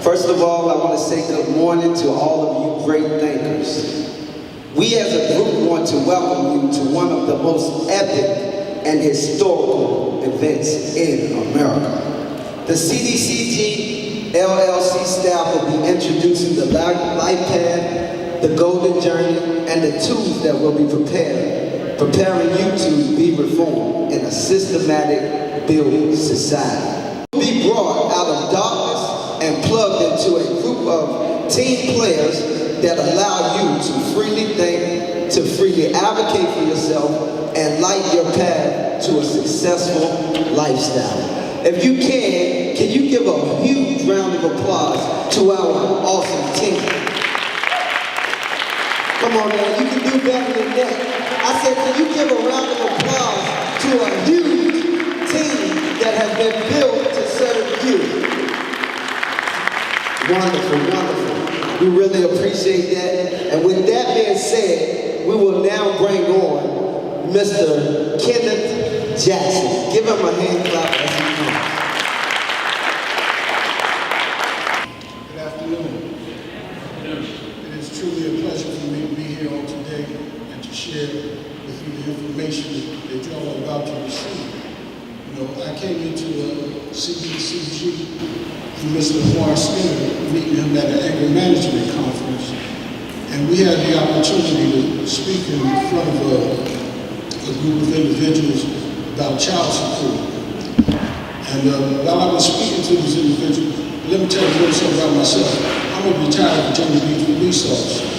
First of all, I want to say good morning to all of you great thinkers. We as a group want to welcome you to one of the most epic and historical events in America. The CDCG LLC staff will be introducing the life path, the golden journey, and the tools that will be preparing you to be reformed in a systematic building society. You'll be brought out of darkness and plugged into a group of team players that allow you to freely think, to freely advocate for yourself, and light your path to a successful lifestyle. If you can you give a huge round of applause to our awesome team? Come on now, you can do better than that. I said, can you give a round of applause to a huge team that has been built to serve you? Wonderful, wonderful. We really appreciate that. And with that being said, we will now bring on Mr. Kenneth Jackson. Give him a hand clap as he comes. Good afternoon. It is truly a pleasure for me to be here on today and to share with you the information that you all are about to receive. You know, I came into cdcg through Mr. Skinner, meeting him at an anger management conference, and we had the opportunity to speak in front of a group of individuals about child support. And while I was speaking to these individuals, let me tell you a little something about myself. I'm a retired Virginia Beach police officer.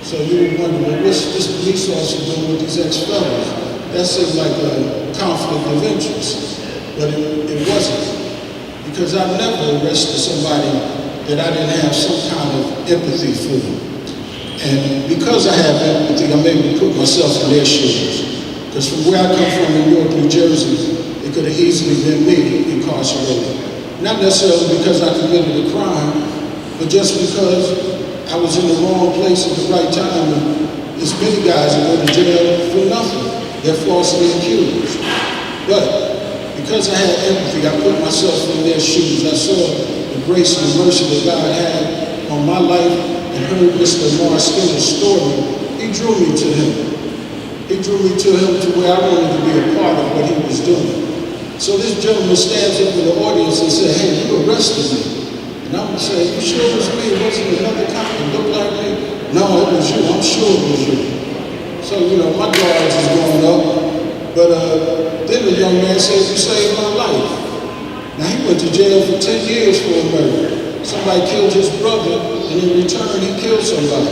So you were wondering, well, what's this police officer doing with these ex-felons? That seemed like a conflict of interest, but it wasn't. Because I've never arrested somebody that I didn't have some kind of empathy for. And because I have empathy, I'm able to put myself in their shoes. Because from where I come from in York, New Jersey, it could have easily been me incarcerated. Not necessarily because I committed a crime, but just because I was in the wrong place at the right time. And there's many guys that go to jail for nothing. They're falsely accused. But because I had empathy, I put myself in their shoes. I saw the grace and the mercy that God had on my life and heard Mr. Skinner's story. He drew me to him. He drew me to him to where I wanted to be a part of what he was doing. So this gentleman stands up in the audience and said, hey, you arrested me. And I would say, you sure it was me? It wasn't another cop that looked like me? No, it was you. I'm sure it was you. So, you know, my guards is going up. But then the young man said, you saved my life. Now he went to jail for 10 years for a murder. Somebody killed his brother, and in return he killed somebody.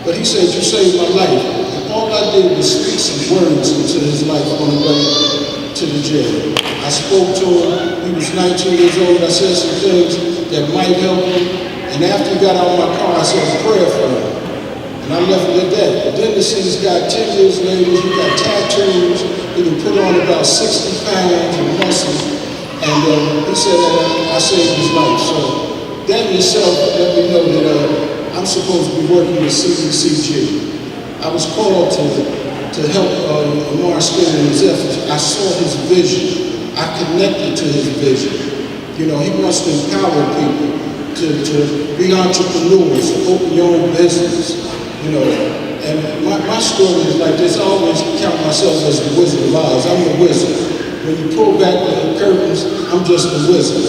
But he said, you saved my life. And all I did was speak some words into his life on the way to the jail. I spoke to him. He was 19 years old. I said some things that might help him. And after he got out of my car, I said a prayer for him. And I left it at that. But then to see this guy 10 years later, he got tattoos, he can put on about 60 pounds of muscle, and he said that I saved his life. So that in itself let me know that I'm supposed to be working with cdcg. I was called to help Skinner in his efforts. I saw his vision. I connected to his vision. You know, he wants to empower people to be entrepreneurs, to open your own business. You know, and my story is like this. I always count myself as the Wizard of Oz. I'm the wizard. When you pull back the curtains, I'm just the wizard.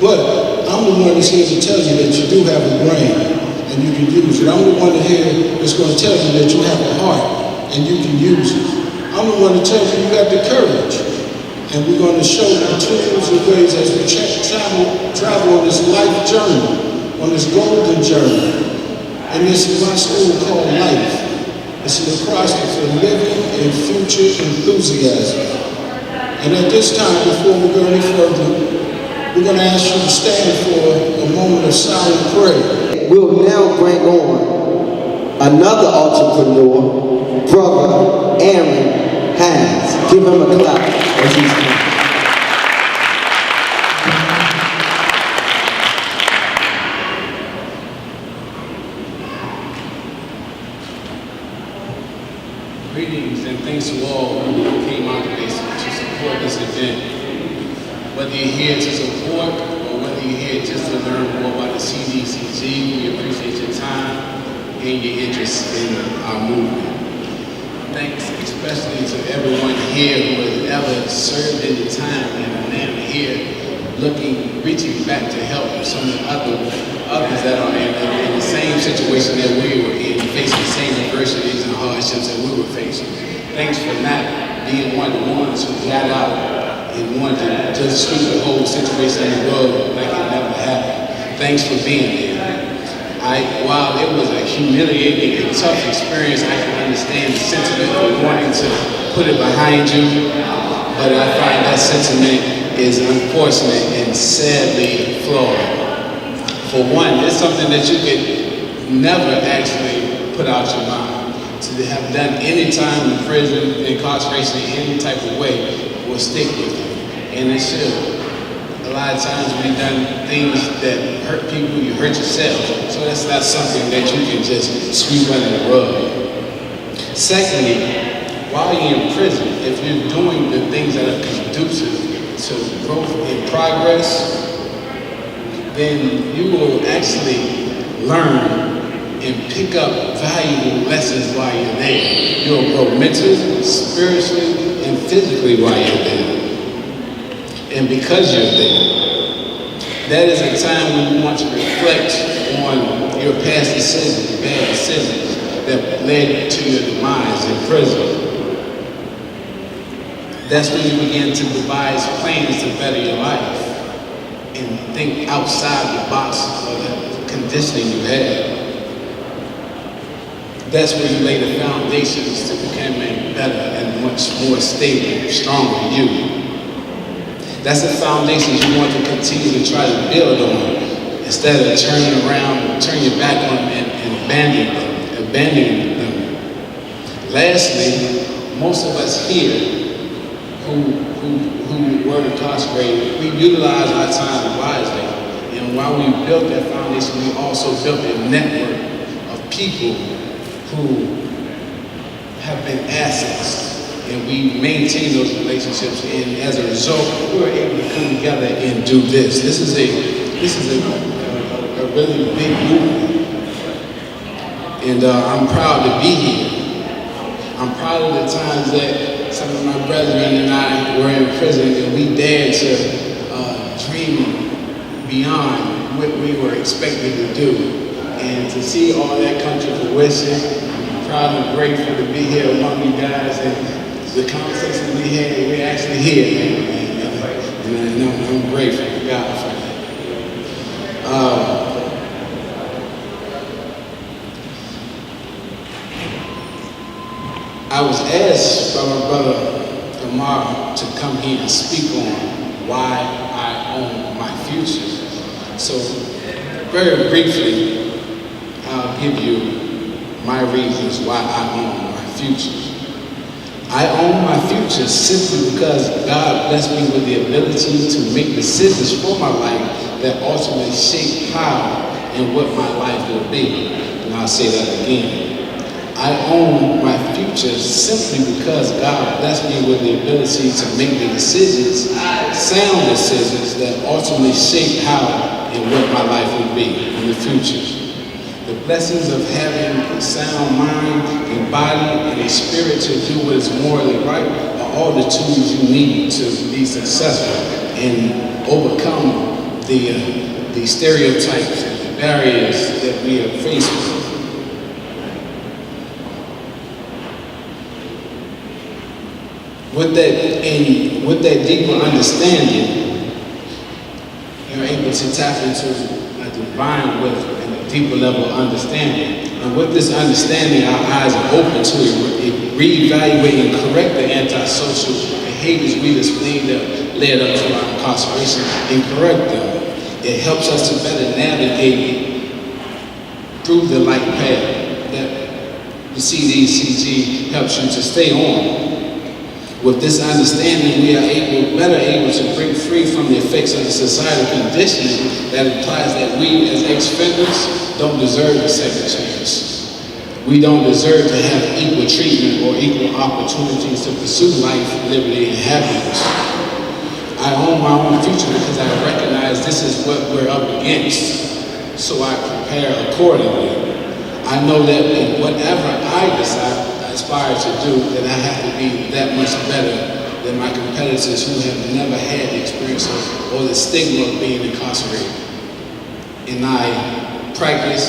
But I'm the one that's here to tell you that you do have a brain and you can use it. I'm the one here that's going to tell you that you have a heart and you can use it. I'm the one to tell you you got the courage. And we're going to show you the tools and ways as we travel on this life journey, on this golden journey. And this is my school called Life. It's an acrostic for living in future enthusiasm. And at this time, before we go any further, we're going to ask you to stand for a moment of silent prayer. We'll now bring on another entrepreneur, Brother Aaron Hines. Give him a clap as he's coming. Greetings and thanks to all who came out today to support this event. Whether you're here to support or whether you're here just to learn more about the and your interest in our movement. Thanks especially to everyone here who has ever served in the time and are now here reaching back to help some of the others that are in the same situation that we were in, facing the same adversities and hardships that we were facing. Thanks for not being one of the ones who got out and wanted to just sweep the whole situation in the world like it never happened. Thanks for being there. While it was a humiliating and tough experience, I can understand the sentiment of wanting to put it behind you, but I find that sentiment is unfortunate and sadly flawed. For one, it's something that you could never actually put out your mind. To have done any time in prison, incarceration in any type of way will stick with you, and it should. A lot of times we've done things that hurt people, you hurt yourself. So that's not something that you can just sweep under the rug. Secondly, while you're in prison, if you're doing the things that are conducive to growth and progress, then you will actually learn and pick up valuable lessons while you're there. You'll grow mentally, spiritually, and physically while you're there. And because you're there, that is a time when you want to reflect on your past decisions, bad decisions that led to your demise in prison. That's when you begin to devise plans to better your life and think outside the box of the conditioning you had. That's where you lay the foundations to becoming better and much more stable, stronger you. That's the foundation you want to continue to try to build on instead of turning around, turning your back on them and abandoning them. Lastly, most of us here who were incarcerated, we utilize our time wisely. And while we built that foundation, we also built a network of people who have been assets. And we maintain those relationships, and as a result, we're able to come together and do this. This is a really big movement, and I'm proud to be here. I'm proud of the times that some of my brethren and I were in prison, and we dared to dream beyond what we were expected to do, and to see all that come to fruition. I'm proud and grateful to be here among you guys, and the conversations we had, we're actually here, and I'm grateful to God for that. I was asked by my brother Amar to come here and speak on why I own my future. So, very briefly, I'll give you my reasons why I own my future. I own my future simply because God blessed me with the ability to make decisions for my life that ultimately shape how and what my life will be. And I'll say that again. I own my future simply because God blessed me with the ability to make the decisions, sound decisions that ultimately shape how and what my life will be in the future. The blessings of having a sound mind and body and a spirit to do what is morally right are all the tools you need to be successful and overcome the stereotypes and the barriers that we are faced with. With that deeper understanding, you're able to tap into a divine wisdom and a deeper level of understanding. And with this understanding, our eyes are open to reevaluate and correct the antisocial behaviors we displayed that led up to our incarceration and correct them. It helps us to better navigate through the light path that the cdcg helps you to stay on. With this understanding, we are better able to break free from the effects of the societal conditioning that implies that we as ex-offenders don't deserve a second chance. We don't deserve to have equal treatment or equal opportunities to pursue life, liberty, and happiness. I own my own future because I recognize this is what we're up against, so I prepare accordingly. I know that in whatever I aspire to do, that I have to be that much better than my competitors who have never had the experience or the stigma of being incarcerated. And I practice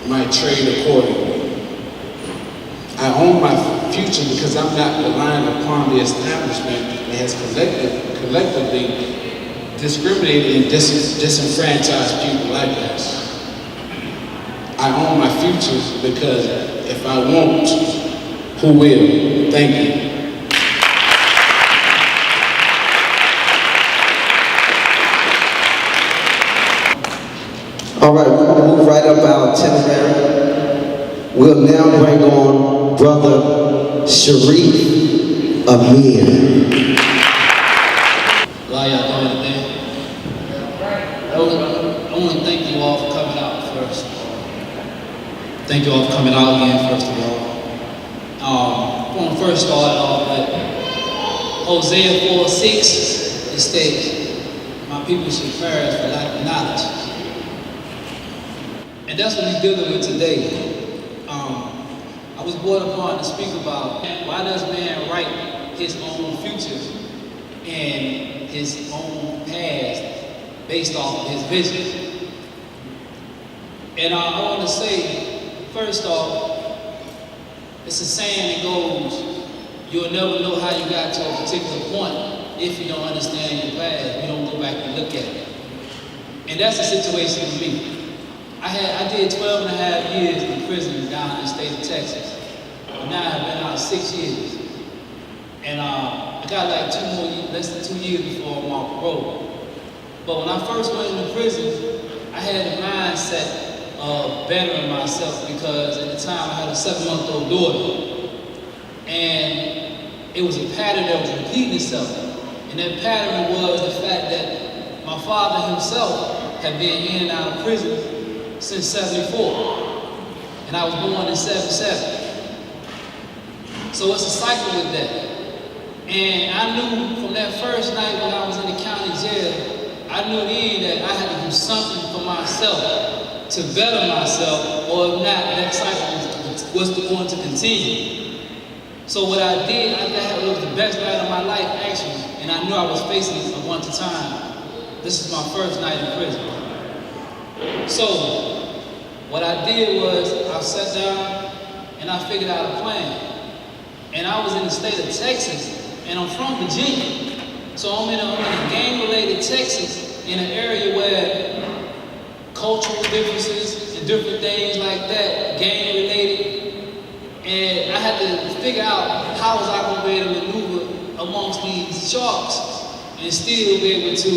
my trade accordingly. I own my future because I'm not relying upon the establishment that has collectively discriminated and disenfranchised people like us. I own my future because if I won't, who will? Thank you. All right, we'll move right up our itinerary. We'll now bring on Brother Sharif Amir. How y'all doing today? I want to thank you all for coming out first. Thank you all for coming out again, first of all. I want to first start off with Hosea 4:6. It states, "My people should perish for lack of knowledge." And that's what we're dealing with today. I was brought upon to speak about why does man write his own future and his own past based off of his vision. And I want to say, first off, it's a saying that goes, you'll never know how you got to a particular point if you don't understand your past, you don't go back and look at it. And that's the situation with me. I did 12 and a half years in prison down in the state of Texas. And now I've been out 6 years. And I got like less than 2 years before I'm on parole. But when I first went into prison, I had a mindset of bettering myself because at the time I had a 7-month-old daughter. And it was a pattern that was repeating itself. And that pattern was the fact that my father himself had been in and out of prison since 74. And I was born in 77. So it's a cycle with that. And I knew from that first night when I was in the county jail, I knew then that I had to do something for myself to better myself, or if not, that cycle was going to continue. So what I did, I thought it was the best night of my life, actually, and I knew I was facing a bunch of time. This is my first night in prison. So what I did was I sat down and I figured out a plan. And I was in the state of Texas, and I'm from Virginia. So I'm in a gang-related Texas, in an area where cultural differences and different things like that, gang-related. And I had to figure out how was I going to be able to maneuver amongst these sharks and still be able to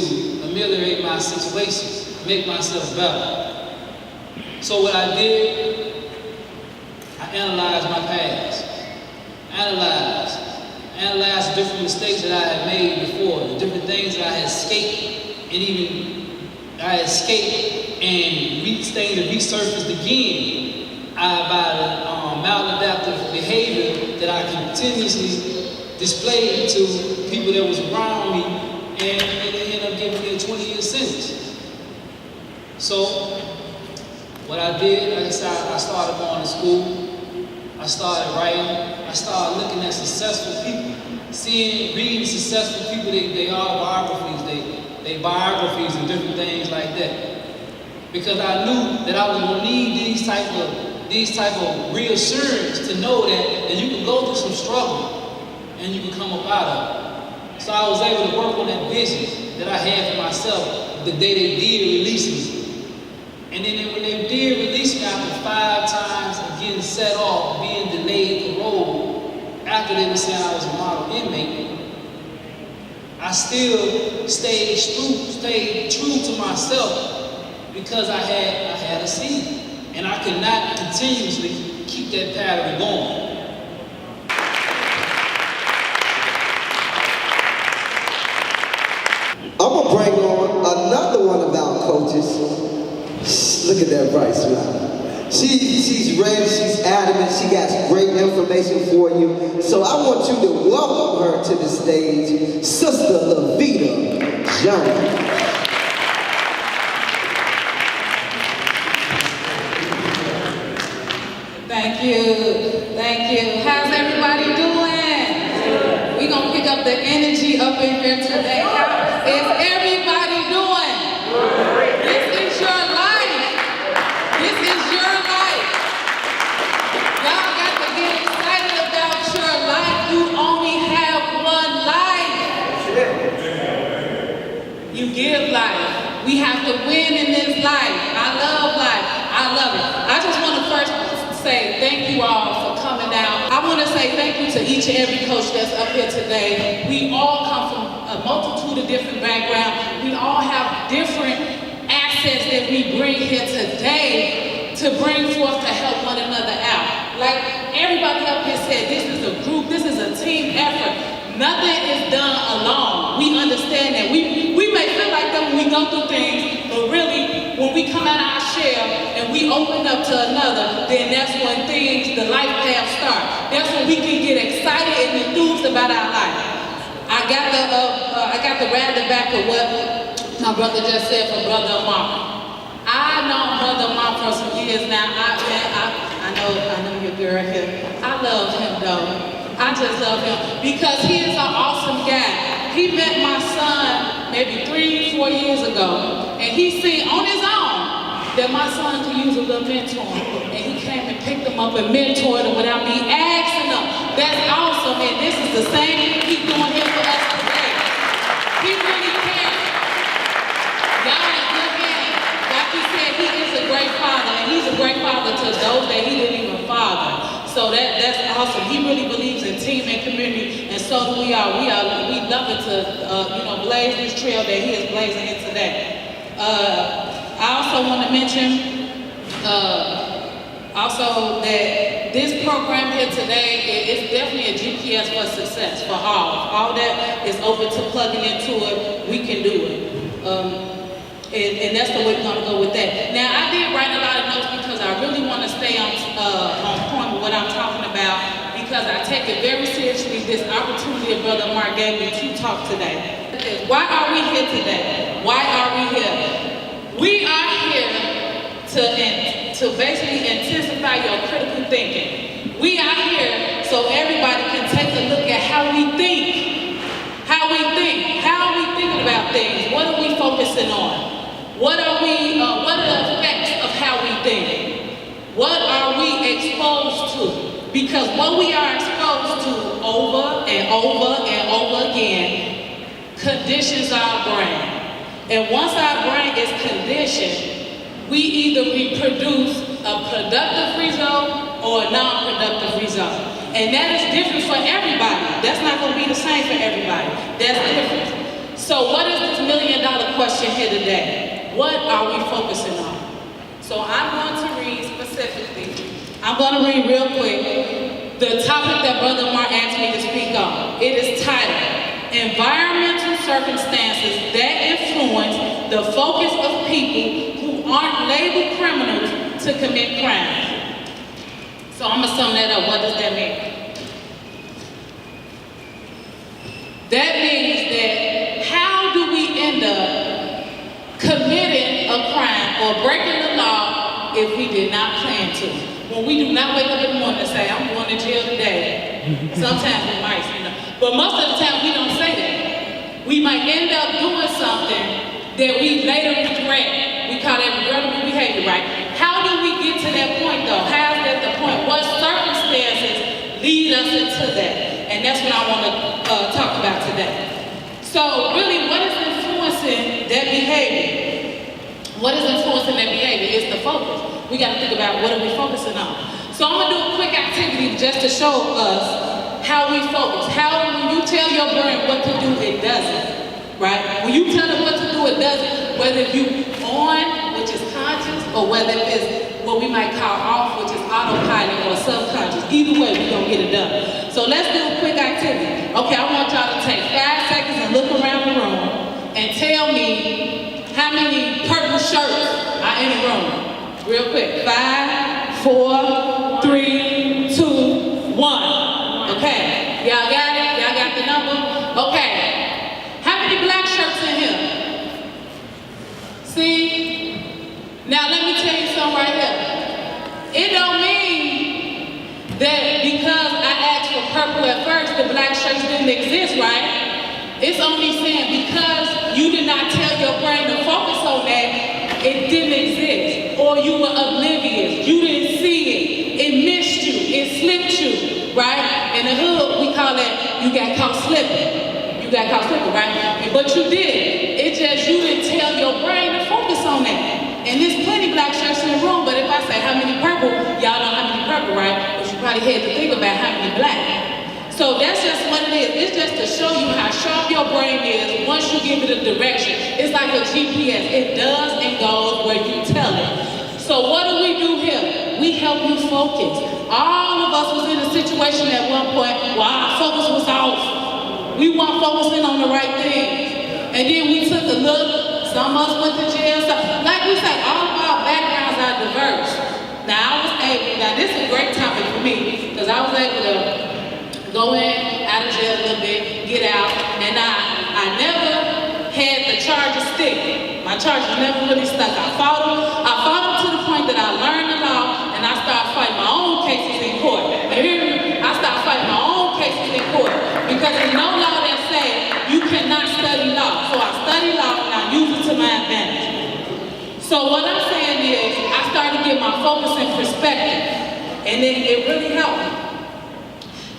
ameliorate my situation, make myself better. So what I did, I analyzed my past. Analyze the different mistakes that I had made before, the different things that I had escaped, and even I escaped and things that resurfaced again by the maladaptive behavior that I continuously displayed to people that was around me, and they ended up giving me a 20-year sentence. So what I did, I started going to school. I started writing. I started looking at successful people, reading successful people, they biographies and different things like that. Because I knew that I was gonna need these type of reassurance to know that you can go through some struggle and you can come up out of it. So I was able to work on that vision that I had for myself the day they did release me. And then when they did release me after 5 times of getting set off, being delayed parole, after they were saying I was a model inmate, I still stayed true to myself because I had a seed. And I could not continuously keep that pattern going. I'm gonna bring on another one of our coaches. Look at that bright smile. She's ready, she's adamant, she got great information for you. So I want you to welcome her to the stage, Sister Lavita Jones. Thank you. Thank you. How's everybody doing? We're going to pick up the energy up in here today. How is everybody doing? This is your life. This is your life. Y'all got to get excited about your life. You only have one life. You give life. We have to win in this life. I love life. I love it. I just want to first say thank you all for coming out. I want to say thank you to each and every coach that's up here today. We all come from a multitude of different backgrounds. We all have different assets that we bring here today to bring forth to help one another out. Like everybody up here said, this is a group, this is a team effort. Nothing is done alone. We understand that. We may feel like that when we go through things, but really, when we come out of our shell and we open up to another, then that's when things, the life path start. That's when we can get excited and enthused about our life. I got the random back of what my brother just said for Brother Amar. I know Brother Amar for some years now. I know your girl here. I love him though. I just love him because he is an awesome guy. He met my son maybe 3-4 years ago, and he seen on his own that my son could use a little mentoring, and he came and picked him up and mentored him without me asking him. That's awesome, and this is the same thing he's doing here for us today. He really cares. Y'all in good hands. Like he said, he is a great father, and he's a great father to those that he didn't even father. So that's awesome. He really believes in team and community, and so do we all. We love it to blaze this trail that he is blazing in today. I also want to mention also that this program here today is definitely a GPS for success for all. All that is open to plugging into it. We can do it. And that's the way we're going to go with that. Now, I did write a lot of notes because I really want to stay on point with what I'm talking about because I take it very seriously, this opportunity that Brother Mark gave me to talk today. Why are we here today? Why are we here? We are here to basically intensify your critical thinking. We are here so everybody can take a look at how we think. How we think. How are we thinking about things? What are we focusing on? What are the effects of how we think? What are we exposed to? Because what we are exposed to over and over and over again conditions our brain. And once our brain is conditioned, we either reproduce a productive result or a non-productive result. And that is different for everybody. That's not going to be the same for everybody. That's different. So what is this $1 million question here today? What are we focusing on? So I'm going to read specifically. I'm going to read real quick the topic that Brother Mark asked me to speak on. It is titled, Environmental Circumstances That Influence the Focus of People Who Aren't Labeled Criminals to Commit Crimes. So I'm going to sum that up. What does that mean? That means that how do we end up committing a crime or breaking the law if we did not plan to? When we do not wake up in the morning and say, I'm going to jail today. Sometimes we might, but most of the time we don't say that. We might end up doing something that we later regret. We call that regrettable behavior, right? How do we get to that point though? How is that the point? What circumstances lead us into that? And that's what I want to talk about today. So really, what is influencing that behavior? What is influencing that behavior? It's the focus. We got to think about what are we focusing on. So I'm going to do a quick activity just to show us how we focus. How when you tell your brain what to do, it doesn't. Right? When you tell it what to do, it doesn't. Whether you on, which is conscious, or whether it's what we might call off, which is autopilot or subconscious. Either way, we're going to get it done. So let's do a quick activity. Okay, I want y'all to take 5 seconds and look around the room and tell me how many purple shirts are in the room. Real quick. 5, 4, 3, 2, 1. Okay. Y'all got it? Y'all got the number? Okay. How many black shirts in here? See? Now let me tell you something right here. It don't mean shirts didn't exist, right? It's only saying because you did not tell your brain to focus on that, it didn't exist. Or you were oblivious. You didn't see it. It missed you. It slipped you, right? In the hood, we call that you got caught slipping. You got caught slipping, right? But you did. It's just you didn't tell your brain to focus on that. And there's plenty black shirts in the room, but if I say how many purple, y'all know how many purple, right? But you probably had to think about how many black. So that's just what it is. It's just to show you how sharp your brain is once you give it a direction. It's like a GPS. It does and goes where you tell it. So what do we do here? We help you focus. All of us was in a situation at one point where our focus was off. We weren't focusing on the right things. And then we took a look. Some of us went to jail. Like we say, all of our backgrounds are diverse. Now this is a great topic for me because I was able to go in, out of jail a little bit, get out, and I never had the charges stick. My charges never really stuck. I fought them to the point that I learned the law, and I started fighting my own cases in court. You hear me? I started fighting my own cases in court because there's no law that says you cannot study law. So I study law and I use it to my advantage. So what I'm saying is, I started to get my focus and perspective, and it really helped me.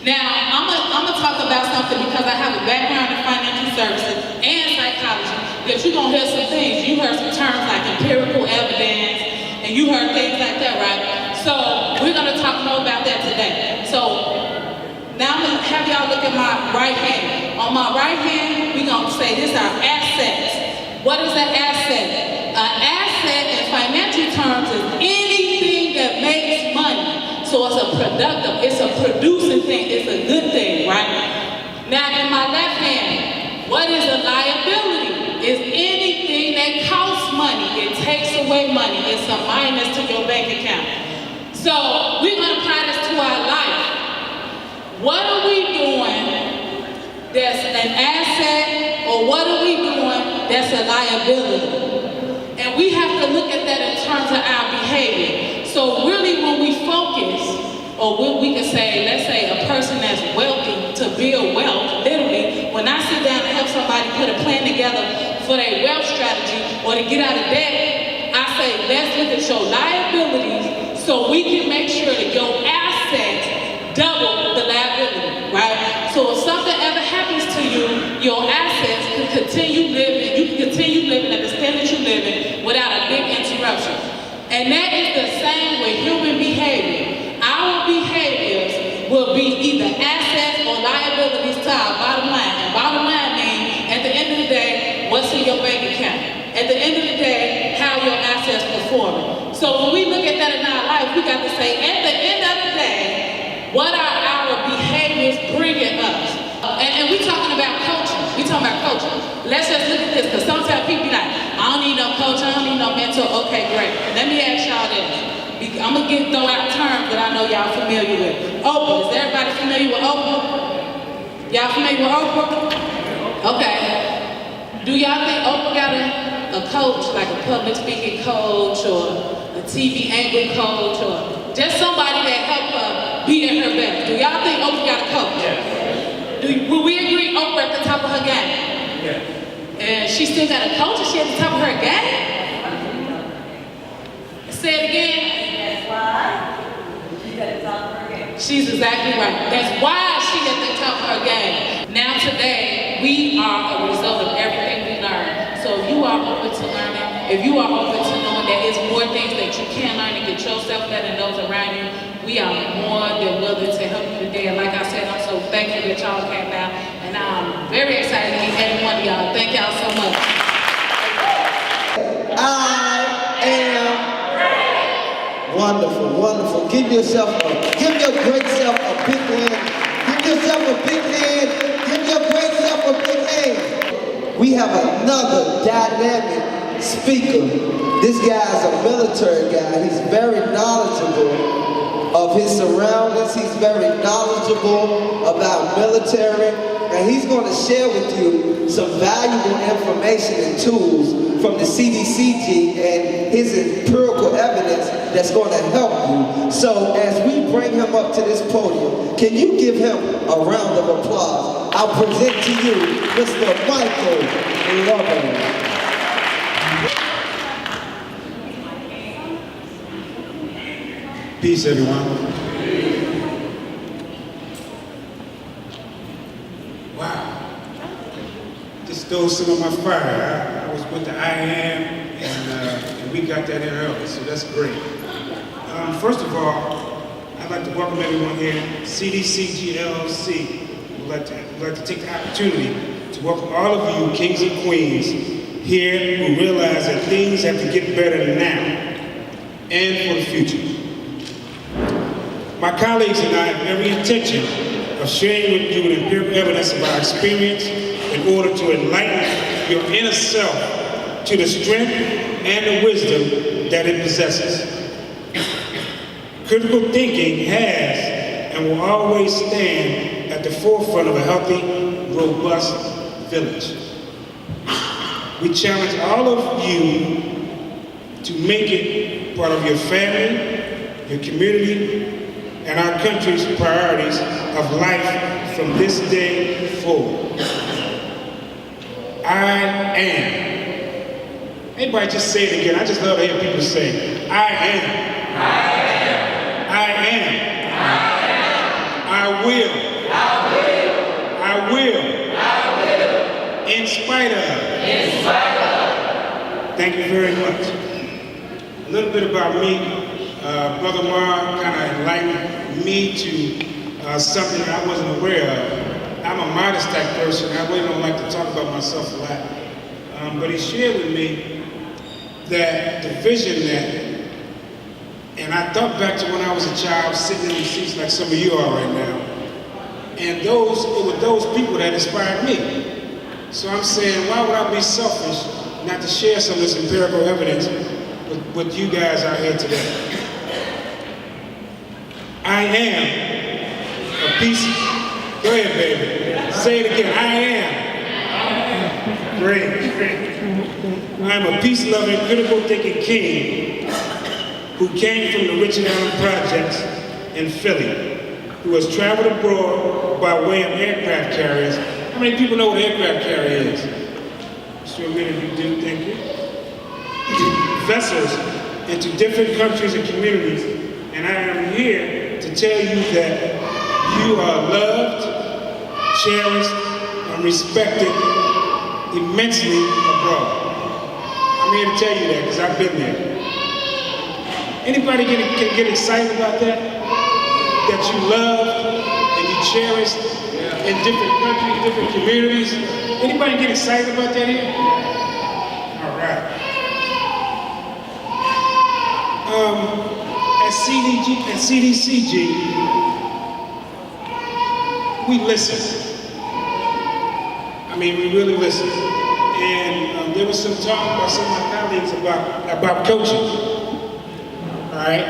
Now, I'm gonna talk about something because I have a background in financial services and psychology that you're gonna hear some things. You heard some terms like empirical evidence, and you heard things like that, right? So we're gonna talk more about that today. So now I'm gonna have y'all look at my right hand. On my right hand, we're gonna say this are assets. What is an asset? An asset in financial terms is anything that makes money. So it's a productive, it's a producing thing, it's a good thing, right? Now in my left hand, what is a liability? It's anything that costs money. It takes away money. It's a minus to your bank account. So we're gonna apply this to our life. What are we doing that's an asset, or what are we doing that's a liability? And we have to look at that in terms of our behavior. So really when we focus, or when we can say, let's say a person that's wealthy to build wealth, literally, when I sit down and help somebody put a plan together for their wealth strategy or to get out of debt, I say, let's look at your liabilities so we can make sure that your assets double the liability, right? So if something ever happens to you, your assets can continue living, you can continue living at the standard you're living without a big interruption. And that is the same with human behavior. Our behaviors will be either assets or liabilities to our bottom line. And bottom line means, at the end of the day, what's in your bank account? At the end of the day, how your assets performing. So when we look at that in our life, we got to say, at the end of the day, what are our behaviors bringing us? And we're talking about coaching. We're talking about coaching. Let's just look at this, because sometimes people be like, I don't need no coach, I don't need no mentor. Okay, great. Let me ask y'all this. I'm going to throw out terms that I know y'all familiar with. Oprah. Is everybody familiar with Oprah? Y'all familiar with Oprah? Okay. Do y'all think Oprah got a coach, like a public speaking coach or a TV angle coach or just somebody that helped her be at her best? Do y'all think Oprah got a coach? Yes. Will we agree Oprah at the top of her game? Yes. And she still got a coach and she at the top of her game? Say it again. That's why she's at the top of her game. She's exactly right. That's why she's at the top of her game. Now today, we are a result of everything we learn. So if you are open to learning, if you are open to knowing that there's more things that you can learn and get yourself better than those around you, we are more than willing to help you today. And like I said, I'm so thankful that y'all came out. And I'm very excited to meet every one of y'all. Thank y'all so much. I am wonderful, wonderful. Give your great self a big hand. Give yourself a big hand. Give your great self a big hand. We have another dynamic speaker. This guy's a military guy. He's very knowledgeable of his surroundings. He's very knowledgeable about military. And he's going to share with you some valuable information and tools from the cdcg and his empirical evidence that's going to help you. So as we bring him up to this podium, can you give him a round of applause? I'll present to you Mr. Michael Lovell. Peace, everyone. Wow. Just stole some of my fire. I was with the I Am, and we got that in early, so that's great. First of all, I'd like to welcome everyone here. cdcg LLC would like to take the opportunity to welcome all of you kings and queens here who realize that things have to get better now and for the future. My colleagues and I have every intention of sharing with you an empirical evidence of our experience in order to enlighten your inner self to the strength and the wisdom that it possesses. Critical thinking has and will always stand at the forefront of a healthy, robust village. We challenge all of you to make it part of your family, your community, and our country's priorities of life from this day forward. I am. Everybody just say it again. I just love to hear people say it. I am. I am. I am. I am. I will. I will. I will. I will. In spite of. In spite of. Thank you very much. A little bit about me. Brother Mar kind of enlightened me to something that I wasn't aware of. I'm a modest type person. I really don't like to talk about myself a lot. But he shared with me that the vision that, and I thought back to when I was a child sitting in the seats like some of you are right now. And it were those people that inspired me. So I'm saying, why would I be selfish not to share some of this empirical evidence with you guys out here today? I am a piece. Go ahead, baby. Say it again. I am. Great. I am a peace-loving, critical thinking king who came from the Richard Allen Projects in Philly, who has traveled abroad by way of aircraft carriers. How many people know what an aircraft carrier is? Sure many of you do, thank you. Vessels into different countries and communities, and I am here to tell you that you are loved, cherished, and respected immensely abroad. I'm here to tell you that because I've been there. Anybody can get excited about that? That you loved and you cherished in different countries, different communities? Anybody get excited about that here? All right. At cdcg, we listen. I mean, we really listen. And there was some talk by some of my colleagues about coaching. All right.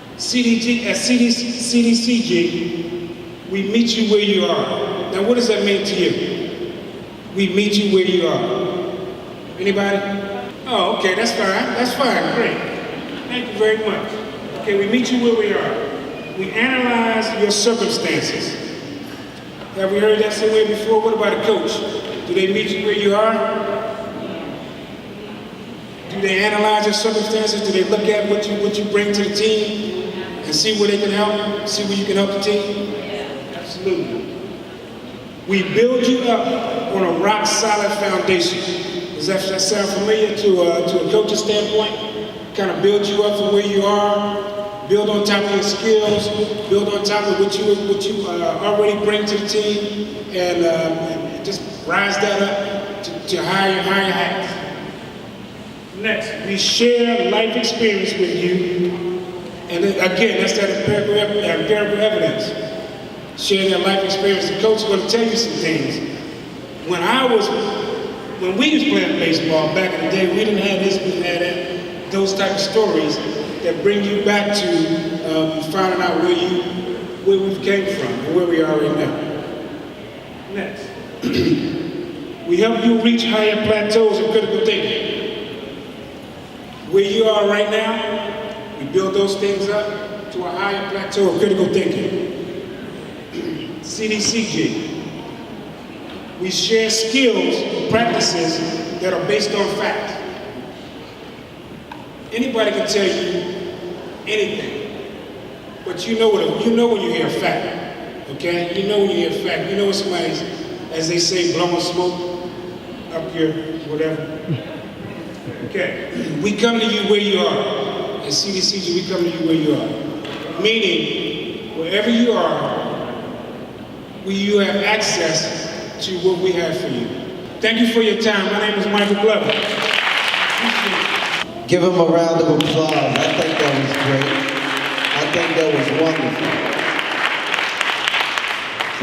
At cdcg, we meet you where you are. Now, what does that mean to you? We meet you where you are. Anybody? Oh, okay, that's fine. That's fine, great. Thank you very much. Okay, we meet you where we are. We analyze your circumstances. Have we heard that somewhere before? What about a coach? Do they meet you where you are? Do they analyze your circumstances? Do they look at what you bring to the team and see where they can help? See where you can help the team? Absolutely. We build you up on a rock-solid foundation. Does that sound familiar to a coach's standpoint? Kind of build you up from where you are, build on top of your skills, build on top of what you already bring to the team, and just rise that up to higher heights. Next, we share life experience with you, and again, that's that empirical evidence. Share that life experience. The coach is going to tell you some things. When we was playing baseball back in the day, we didn't have this, we had that, those type of stories that bring you back to finding out where we came from and where we are right now. Next. We help you reach higher plateaus of critical thinking. Where you are right now, We build those things up to a higher plateau of critical thinking. cdcg. We share skills and practices that are based on fact. Anybody can tell you anything, but you know when you hear a fact, okay? You know when you hear a fact. You know when somebody's, as they say, blowing smoke up your whatever. Okay, we come to you where you are. At cdcg, we come to you where you are. Meaning, wherever you are, you have access to what we have for you. Thank you for your time. My name is Michael Glover. Give him a round of applause. I think that was great. I think that was wonderful.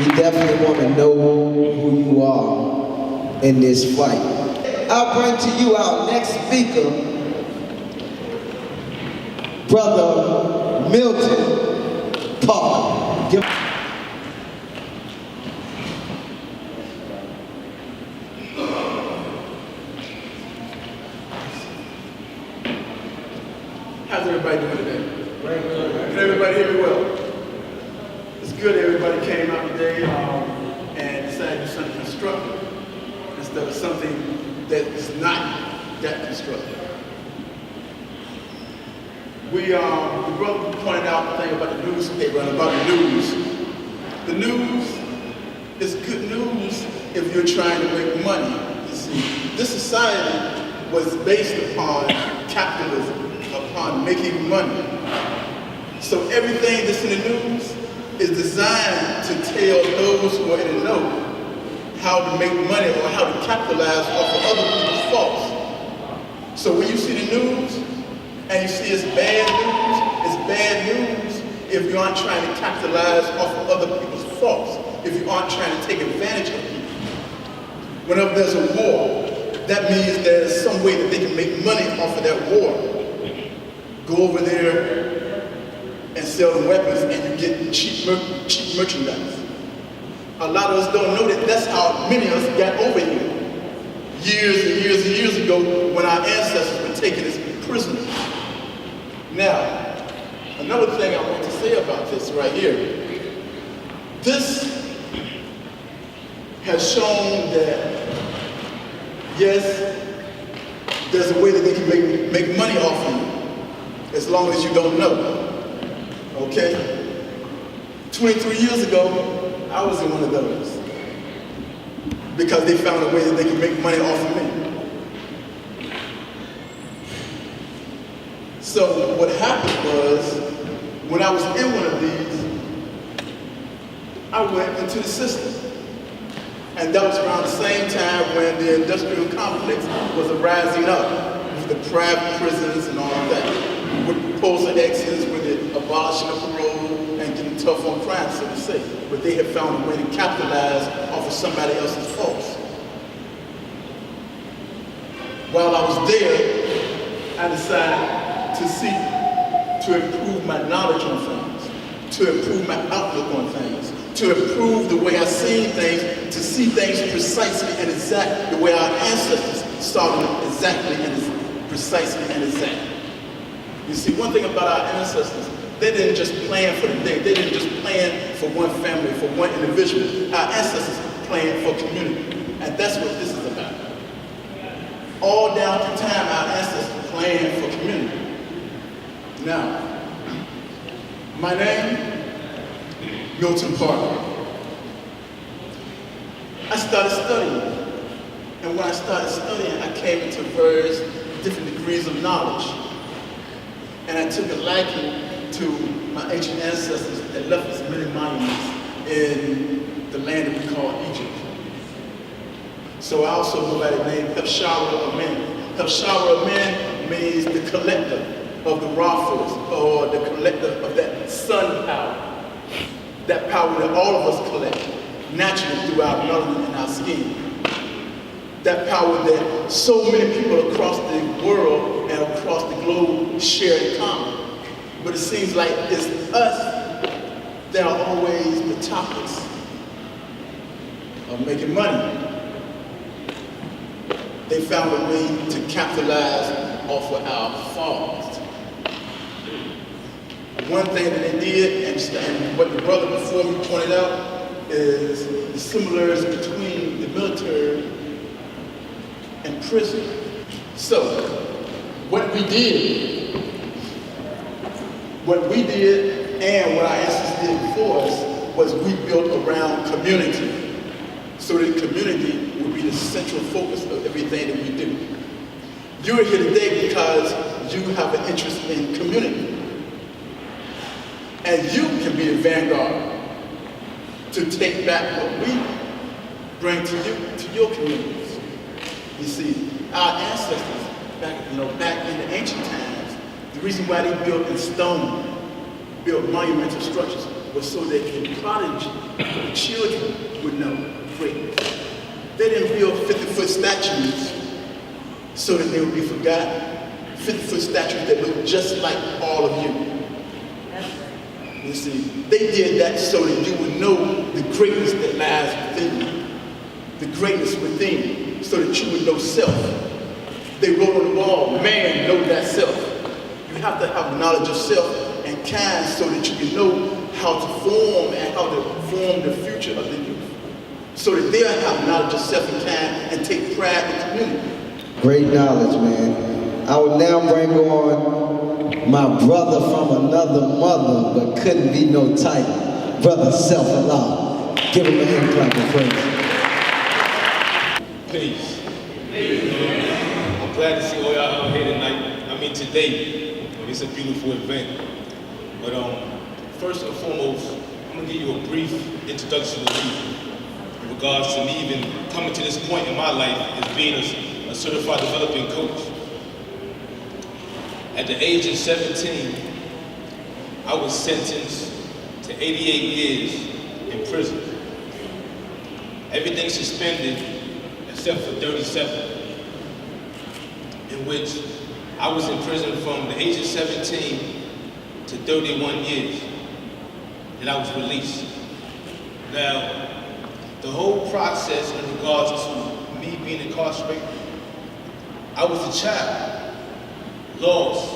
We definitely want to know who you are in this fight. I'll bring to you our next speaker, Brother Milton Parker. How's everybody doing today? Can everybody hear me well? It's good everybody came out today and decided to do something constructive instead of something that is not that constructive. The brother pointed out the thing about the newspaper and about the news. The news is good news if you're trying to make money. You see, this society was based upon capitalism, upon making money. So everything that's in the news is designed to tell those who are in the know how to make money or how to capitalize off of other people's faults. So when you see the news and you see it's bad news if you aren't trying to capitalize off of other people's faults, if you aren't trying to take advantage of people. Whenever there's a war, that means there's some way that they can make money off of that war. Go over there and sell them weapons and you get cheap merchandise. A lot of us don't know that that's how many of us got over here. Years and years and years ago when our ancestors were taken as prisoners. Now, another thing I want to say about this right here. This has shown that, yes, there's a way that they can make money off of you, as long as you don't know, okay? 23 years ago, I was in one of those, because they found a way that they could make money off of me. So what happened was, when I was in one of these, I went into the system. And that was around the same time when the industrial complex was rising up with the private prisons and all of that. With proposal exits, with the abolishing of parole and getting tough on crime, so to say. But they had found a way to capitalize off of somebody else's faults. While I was there, I decided to seek to improve my knowledge on things, to improve my outlook on things, to improve the way I see things, to see things precisely and exactly the way our ancestors saw them exactly and precisely and exactly. You see, one thing about our ancestors, they didn't just plan for the day, they didn't just plan for one family, for one individual. Our ancestors planned for community, and that's what this is about. All down through time, our ancestors planned for community. Now, my name, Milton Parker. I started studying, and when I started studying, I came into various different degrees of knowledge. And I took a liking to my ancient ancestors that left us many monuments in the land that we call Egypt. So I also go by the name Hepshara Amen. Hepshara Amen means the collector of the raw force, or the collector of that sun power. That power that all of us collect naturally through our melanin and our skin. That power that so many people across the world and across the globe share in common. But it seems like it's us that are always the topics of making money. They found a way to capitalize off of our faults. One thing that they did, and what the brother before me pointed out, is the similarities between the military and prison. So, what we did and what our ancestors did before us was we built around community. So that community would be the central focus of everything that we do. You're here today because you have an interest in community. And you can be the vanguard to take back what we bring to you, to your communities. You see, our ancestors, back in the ancient times, the reason why they built in stone, built monumental structures, was so that the prodigy, the children would know greatness. They didn't build 50-foot statues so that they would be forgotten. 50-foot statues that look just like all of you. You see, they did that so that you would know the greatness that lies within you. The greatness within you, so that you would know self. They wrote on the wall, man, know that self. You have to have knowledge of self and kind so that you can know how to form and how to form the future of the youth. So that they'll have knowledge of self and kind and take pride in the community. Great knowledge, man. I will now bring on my brother from another mother, but couldn't be no type. Brother Self-Allah. Give him a hand clap of praise. Peace. I'm glad to see all y'all out here tonight. I mean today. It's a beautiful event. But first and foremost, I'm gonna give you a brief introduction to me in regards to me even coming to this point in my life as being a certified developing coach. At the age of 17, I was sentenced to 88 years in prison. Everything suspended except for 37, in which I was in prison from the age of 17 to 31 years, and I was released. Now, the whole process in regards to me being incarcerated, I was a child. Lost,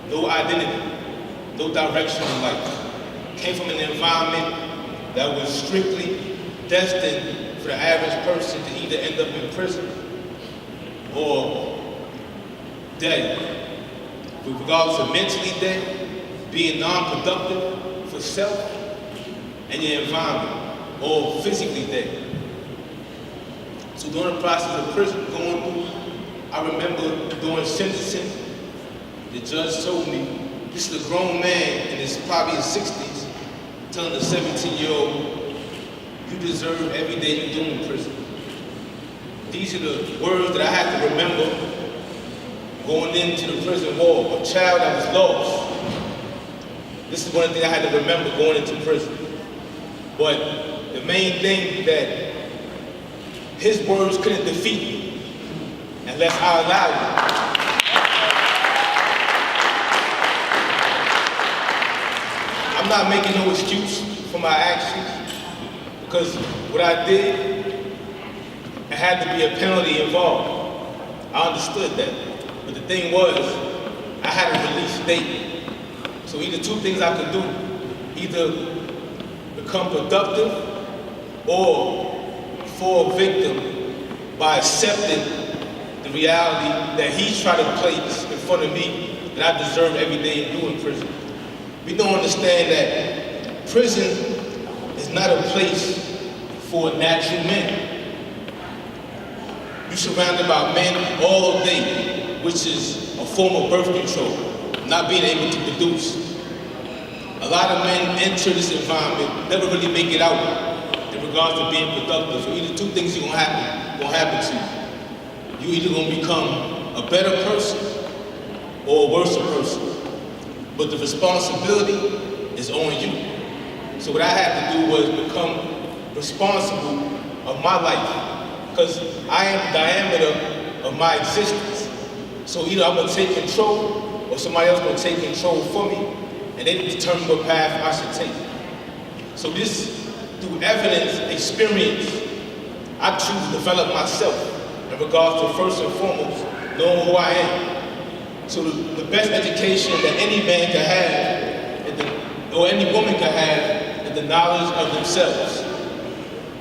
no identity, no direction in life. Came from an environment that was strictly destined for the average person to either end up in prison or dead. With regards to mentally dead, being non-productive for self and your environment, or physically dead. So during the process of prison going through, I remember during sentencing, the judge told me, this is a grown man in his probably his 60s, telling a 17-year-old, you deserve every day you do in prison. These are the words that I had to remember going into the prison wall, a child that was lost. This is one thing I had to remember going into prison. But the main thing that his words couldn't defeat me unless I allowed it. I'm not making no excuse for my actions, because what I did, it had to be a penalty involved. I understood that. But the thing was, I had a release date. So either two things I could do, either become productive or fall victim by accepting the reality that he tried to place in front of me that I deserve every day to do in prison. We don't understand that prison is not a place for natural men. You're surrounded by men all day, which is a form of birth control, not being able to produce. A lot of men enter this environment, never really make it out in regards to being productive. So either two things are gonna happen to you. You either gonna become a better person or a worse person. But the responsibility is on you. So what I had to do was become responsible of my life, because I am the diameter of my existence. So either I'm gonna take control or somebody else gonna take control for me, and they determine what path I should take. So this, through evidence, experience, I choose to develop myself in regards to first and foremost, knowing who I am. So the best education that any man can have is or any woman can have is the knowledge of themselves.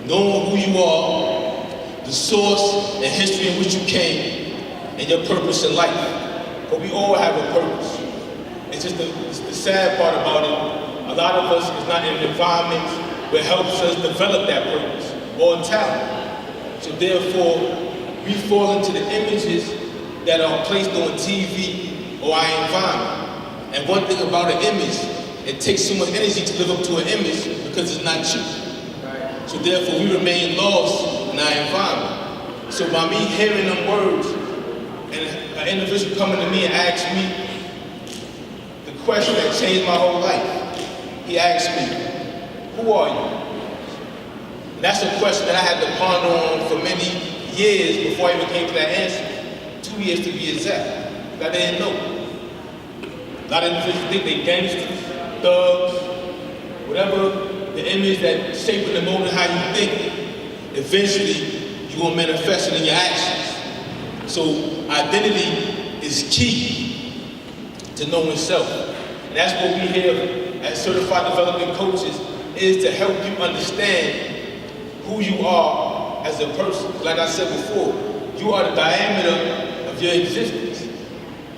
Knowing who you are, the source and history in which you came, and your purpose in life. But we all have a purpose. It's just the sad part about it. A lot of us is not in an environment where it helps us develop that purpose or talent. So therefore, we fall into the images that are placed on TV or our environment. And one thing about an image, it takes so much energy to live up to an image because it's not you. So therefore, we remain lost in our environment. So by me hearing them words, and an individual coming to me and asking me the question that changed my whole life, he asked me, who are you? And that's a question that I had to ponder on for many years before I even came to that answer. 2 years to be exact. I didn't know. A lot of individuals think they gangsters, thugs, whatever the image that shaping and molding how you think, eventually you're gonna manifest it in your actions. So identity is key to knowing self. And that's what we here as certified development coaches is to help you understand who you are as a person. Like I said before, you are the diameter of your existence.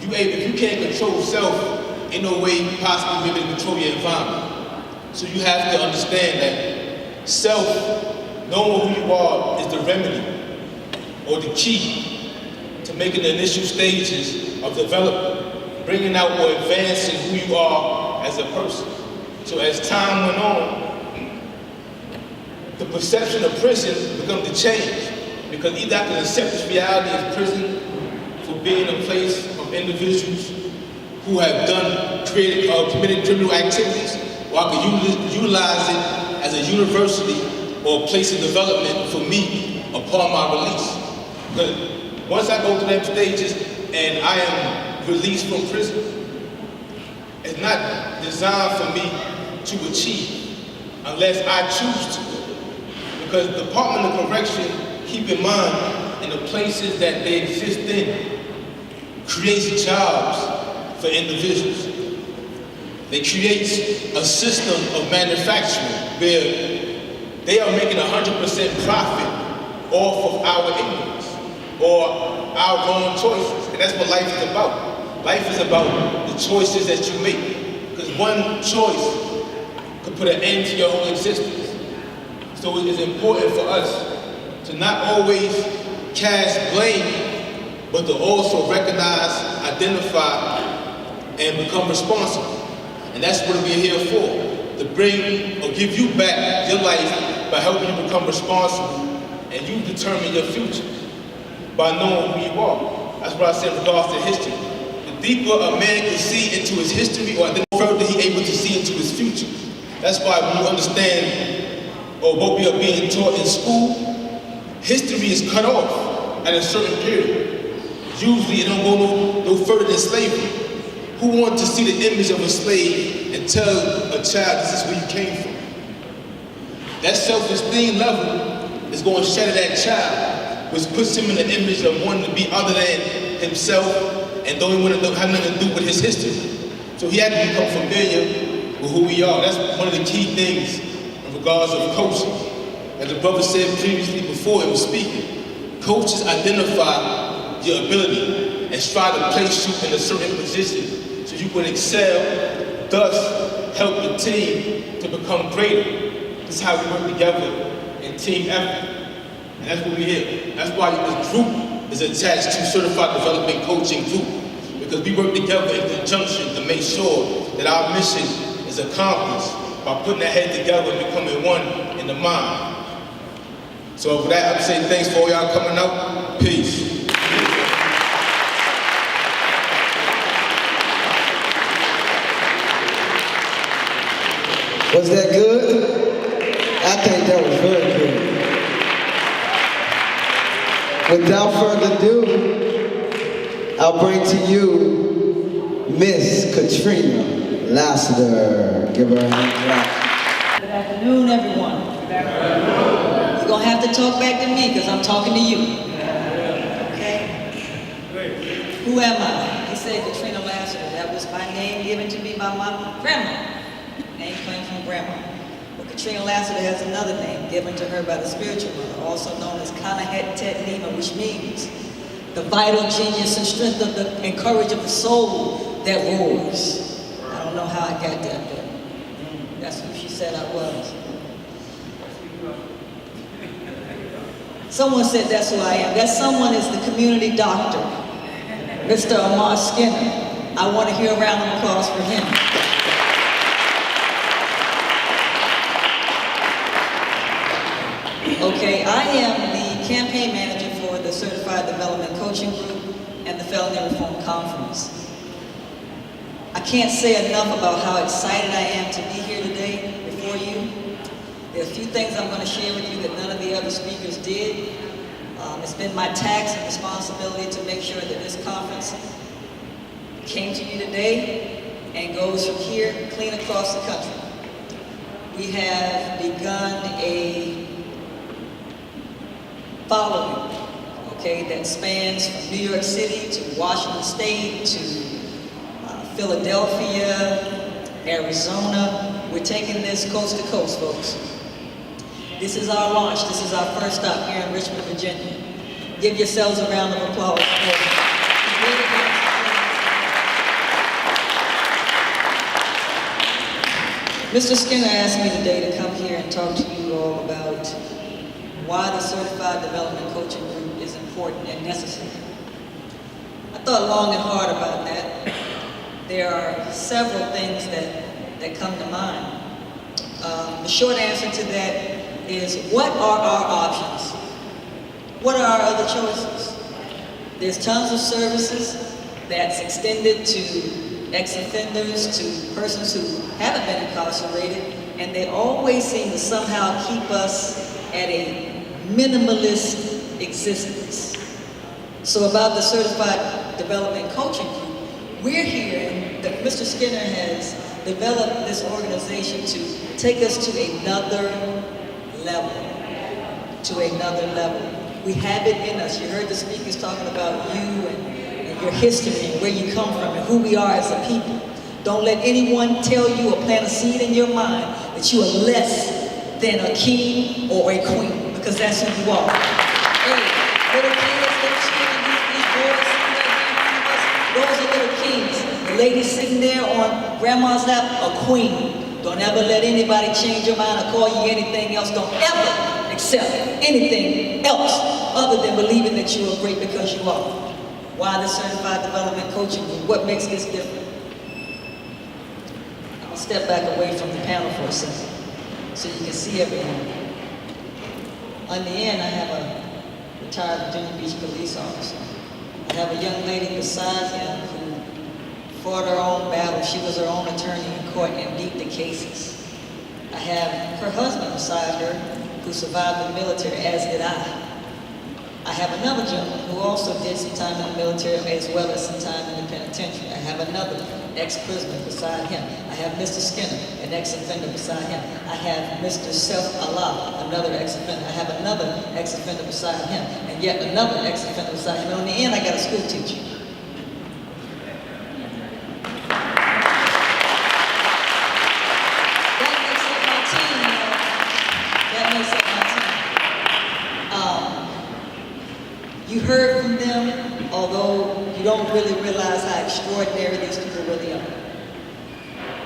If you can't control self, in no way you possibly be able to control your environment. So you have to understand that self, knowing who you are, is the remedy or the key to making the initial stages of development, bringing out or advancing who you are as a person. So as time went on, the perception of prison becomes to change, because either I can accept this reality as prison for being a place of individuals who have committed criminal activities, or I can utilize it as a university or a place of development for me upon my release. But once I go through them stages and I am released from prison, it's not designed for me to achieve unless I choose to. Because the Department of Correction, keep in mind, in the places that they exist in, creates jobs for individuals. They create a system of manufacturing where they are making 100% profit off of our ignorance or our wrong choices. And that's what life is about. Life is about the choices that you make. Because one choice could put an end to your whole existence. So it is important for us to not always cast blame, but to also recognize, identify, and become responsible. And that's what we're here for, to bring or give you back your life by helping you become responsible, and you determine your future by knowing who you are. That's what I said in regards to history. The deeper a man can see into his history, or the further he's able to see into his future. That's why when you understand or what we are being taught in school, history is cut off at a certain period. Usually it don't go no further than slavery. Who wants to see the image of a slave and tell a child this is where you came from? That self-esteem level is going to shatter that child, which puts him in the image of wanting to be other than himself and don't want to have nothing to do with his history. So he had to become familiar with who we are. That's one of the key things in regards of coaching. As the brother said previously before he was speaking, coaches identify your ability and try to place you in a certain position so you can excel, thus help the team to become greater. This is how we work together in team effort. And that's what we're here. That's why this group is attached to Certified Development Coaching Group, because we work together in conjunction to make sure that our mission is accomplished by putting our head together and becoming one in the mind. So for that, I'm saying thanks for all y'all coming out. Peace. Was that good? I think that was very good. Without further ado, I'll bring to you Miss Katrina Lassiter. Give her a hand clap. Good afternoon, everyone. You're going to have to talk back to me because I'm talking to you. Okay? Who am I? He said Katrina Lassiter. That was my name given to me by my grandma. Name comes from grandma. But Katrina Lassiter has another name given to her by the spiritual mother, also known as Kanahet Tet Nima, which means the vital genius and strength of and courage of the soul that roars. I don't know how I got that, but that's who she said I was. Someone said that's who I am. That someone is the community doctor, Mr. Amar Skinner. I want to hear a round of applause for him. Okay, I am the campaign manager for the Certified Development Coaching Group and the Felony Reform Conference. I can't say enough about how excited I am to be here today before you. There are a few things I'm going to share with you that none of the other speakers did. It's been my task and responsibility to make sure that this conference came to you today and goes from here clean across the country. We have begun a following, okay, that spans from New York City to Washington State to Philadelphia, Arizona. We're taking this coast to coast, folks. This is our launch. This is our first stop here in Richmond, Virginia. Give yourselves a round of applause for Mr. Skinner asked me today to come here and talk to you all about why the Certified Development Coaching Group is important and necessary. I thought long and hard about that. There are several things that come to mind. The short answer to that is, what are our options? What are our other choices? There's tons of services that's extended to ex-offenders, to persons who haven't been incarcerated, and they always seem to somehow keep us at a minimalist existence. So about the Certified Development Coaching Group, we're here, that Mr. Skinner has developed this organization to take us to another level, We have it in us. You heard the speakers talking about you and your history and where you come from and who we are as a people. Don't let anyone tell you or plant a seed in your mind that you are less than a king or a queen, because that's who you are. Hey, little kids, little children, these boys sitting there in front of us, those are little kings. The lady sitting there on grandma's lap, a queen. Don't ever let anybody change your mind or call you anything else. Don't ever accept anything else other than believing that you are great, because you are. Why the Certified Development Coaching Group? What makes this different? I'm going to step back away from the panel for a second so you can see everyone. On the end, I have a retired Virginia Beach police officer. I have a young lady beside him who fought her own battle. She was her own attorney in court and beat the cases. I have her husband beside her who survived the military, as did I. I have another gentleman who also did some time in the military as well as some time in the penitentiary. I have another ex-prisoner beside him. I have Mr. Skinner, an ex-offender beside him. I have Mr. Self Allah, another ex-offender. I have another ex-offender beside him, and yet another ex-offender beside him. And in the end, I got a school teacher. You heard from them, although you don't really realize how extraordinary these people really are.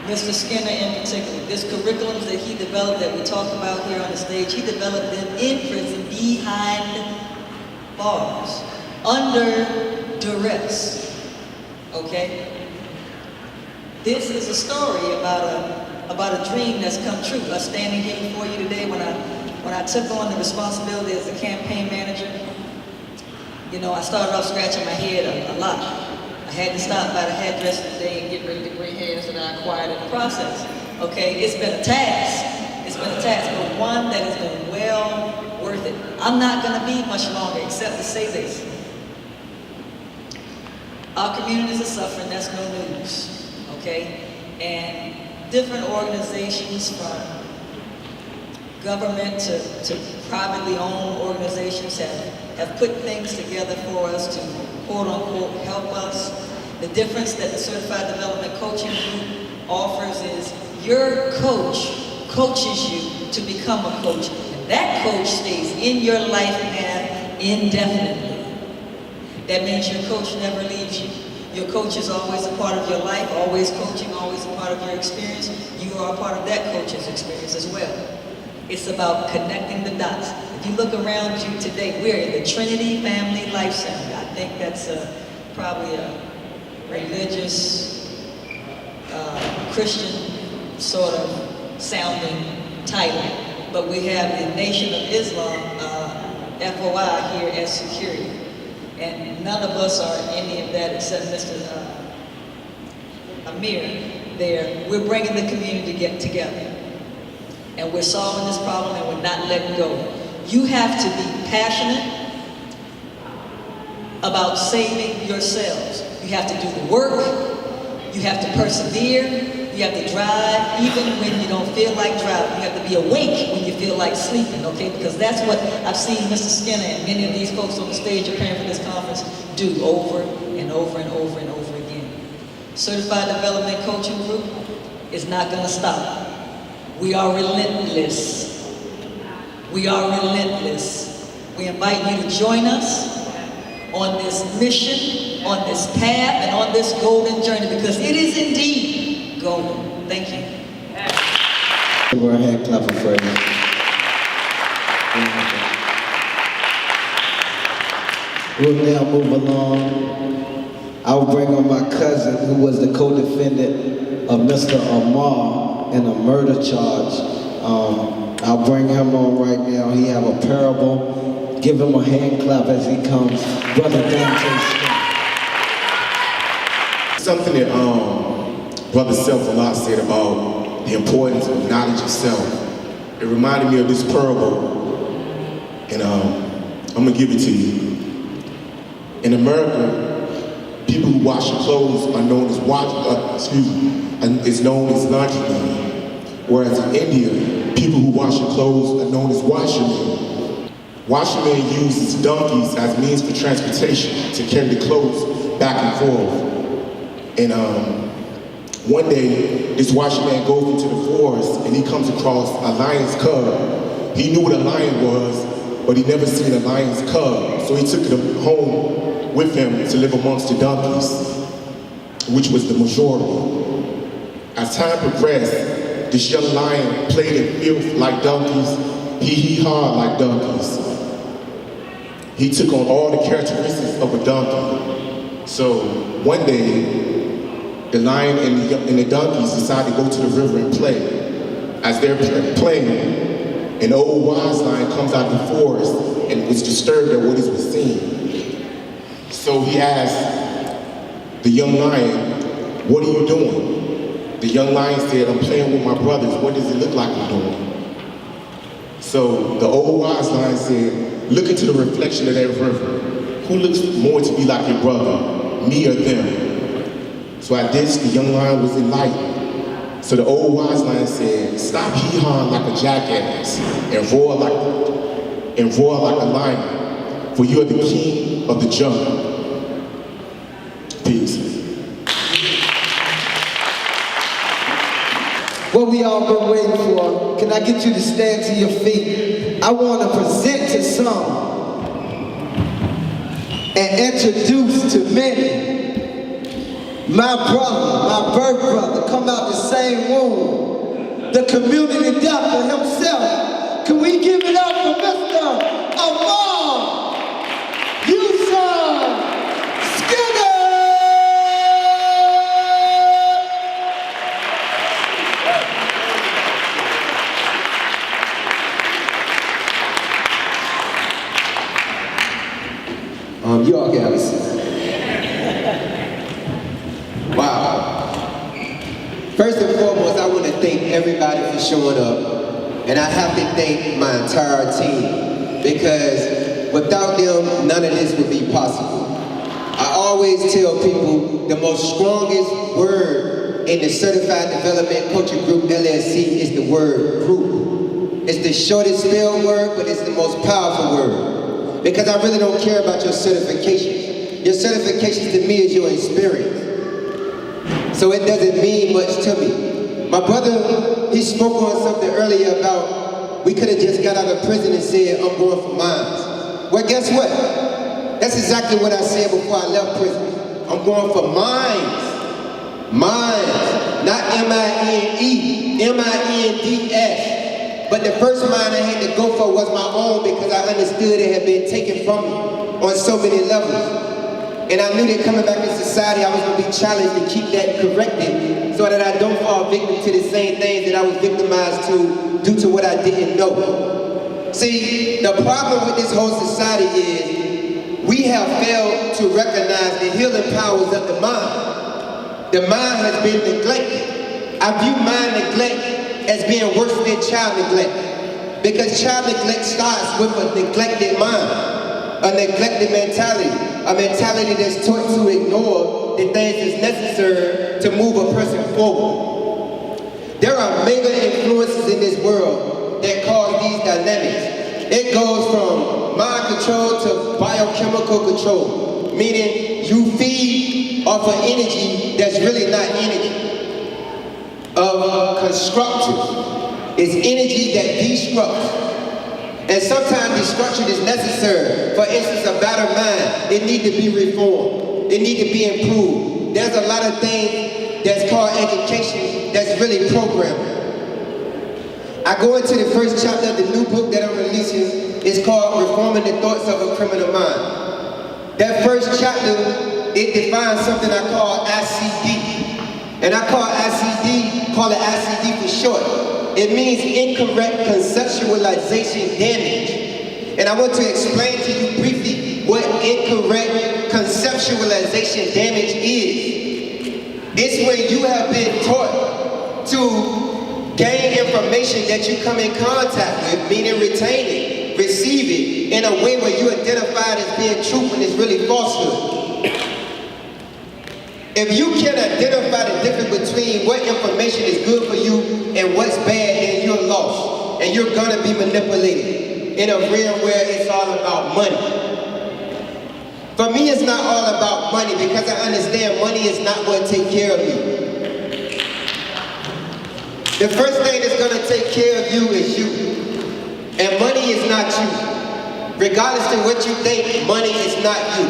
Mr. Skinner in particular, this curriculums that he developed that we talked about here on the stage, he developed them in prison behind bars, under duress, okay? This is a story about a dream that's come true. Us standing here before you today, when I took on the responsibility as a campaign manager, you know, I started off scratching my head a lot. I had to stop by the hairdresser today and get rid of the gray hairs that I acquired in the process. Okay, it's been a task. It's been a task, but one that has been well worth it. I'm not going to be much longer except to say this. Our communities are suffering, that's no news. Okay, and different organizations from government to privately owned organizations have put things together for us to quote-unquote help us. The difference that the Certified Development Coaching Group offers is Your coach coaches you to become a coach. And that coach stays in your life path indefinitely. That means your coach never leaves you. Your coach is always a part of your life, always coaching, always a part of your experience. You are a part of that coach's experience as well. It's about connecting the dots. If you look around you today, we're in the Trinity Family Life Center. I think that's probably a religious, Christian sort of sounding title. But we have the Nation of Islam, FOI, here as security. And none of us are any of that except Mr. Amir there. We're bringing the community to get together. And we're solving this problem and we're not letting go. You have to be passionate about saving yourselves. You have to do the work. You have to persevere. You have to drive even when you don't feel like driving. You have to be awake when you feel like sleeping, okay? Because that's what I've seen Mr. Skinner and many of these folks on the stage preparing for this conference do over and over and over and over again. Certified Development Coaching Group is not going to stop. We are relentless. We are relentless. We invite you to join us on this mission, on this path, and on this golden journey, because it is indeed golden. Thank you. Give her a hand clap for Freddie. We'll now move along. I'll bring on my cousin, who was the co-defendant of Mr. Amar in a murder charge. I'll bring him on right now. He have a parable. Give him a hand clap as he comes. Brother Dante Scott. Something that Brother Self-a-Lot said about the importance of knowledge of self. It reminded me of this parable, and I'm gonna give it to you. In America, people who wash your clothes are known as is known as laundrymen. Whereas in India, people who wash your clothes are known as washermen. Washermen use donkeys as means for transportation to carry the clothes back and forth. And one day, this washerman goes into the forest and he comes across a lion's cub. He knew what a lion was, but he never seen a lion's cub. So he took it home with him to live amongst the donkeys, which was the majority. As time progressed, this young lion played in filth like donkeys, hee-hee-haw like donkeys. He took on all the characteristics of a donkey. So one day, the lion and the donkeys decided to go to the river and play. As they're playing, an old wise lion comes out of the forest and was disturbed at what he was seeing. So he asked the young lion, "What are you doing?" The young lion said, "I'm playing with my brothers. What does it look like I'm doing?" So the old wise lion said, "Look into the reflection of that river. Who looks more to be like your brother, me or them?" So at this, the young lion was enlightened. So the old wise lion said, "Stop hee-hawing like a jackass and roar like a lion, for you are the king of the jungle." Peace. What we all been waiting for, can I get you to stand to your feet? I want to present to some and introduce to many my brother, my birth brother, come out the same womb, the community doctor himself. Can we give it up for Mr. Amar Yusuf Skinner? You all can have a seat. Wow. First and foremost, I want to thank everybody for showing up. And I have to thank my entire team, because without them, none of this would be possible. I always tell people the most strongest word in the Certified Development Coaching Group LLC is the word group. It's the shortest spelled word, but it's the most powerful word. Because I really don't care about your certifications. Your certifications to me is your experience. So it doesn't mean much to me. My brother, he spoke on something earlier about we could have just got out of prison and said, I'm going for mines. Well, guess what? That's exactly what I said before I left prison. I'm going for mines. Mines, not M-I-N-E, M-I-N-D-S. But the first mine I had to go for was my own because I understood it had been taken from me on so many levels. And I knew that coming back to society, I was going to be challenged to keep that corrected so that I don't fall victim to the same things that I was victimized to due to what I didn't know. See, the problem with this whole society is we have failed to recognize the healing powers of the mind. The mind has been neglected. I view mind neglect as being worse than child neglect because child neglect starts with a neglected mind, a neglected mentality, a mentality that's taught to ignore the things that's necessary to move a person forward. There are mega influences in this world that cause these dynamics. It goes from mind control to biochemical control, meaning you feed off of energy that's really not energy. Constructive is energy that destructs. And sometimes destruction is necessary. For instance, a battered mind, it needs to be reformed. It needs to be improved. There's a lot of things that's called education that's really programming. I go into the first chapter of the new book that I'm releasing. It's called Reforming the Thoughts of a Criminal Mind. That first chapter, it defines something I call ICD. And I call it ICD for short. It means incorrect conceptualization damage. And I want to explain to you briefly what incorrect conceptualization damage is. It's when you have been taught to gain information that you come in contact with, meaning retain it, receive it, in a way where you identify it as being truth when it's really falsehood. If you can identify the difference between what information is good for you and what's bad, then you're lost. And you're gonna be manipulated in a realm where it's all about money. For me, it's not all about money because I understand money is not what takes care of you. The first thing that's gonna take care of you is you. And money is not you. Regardless of what you think, money is not you.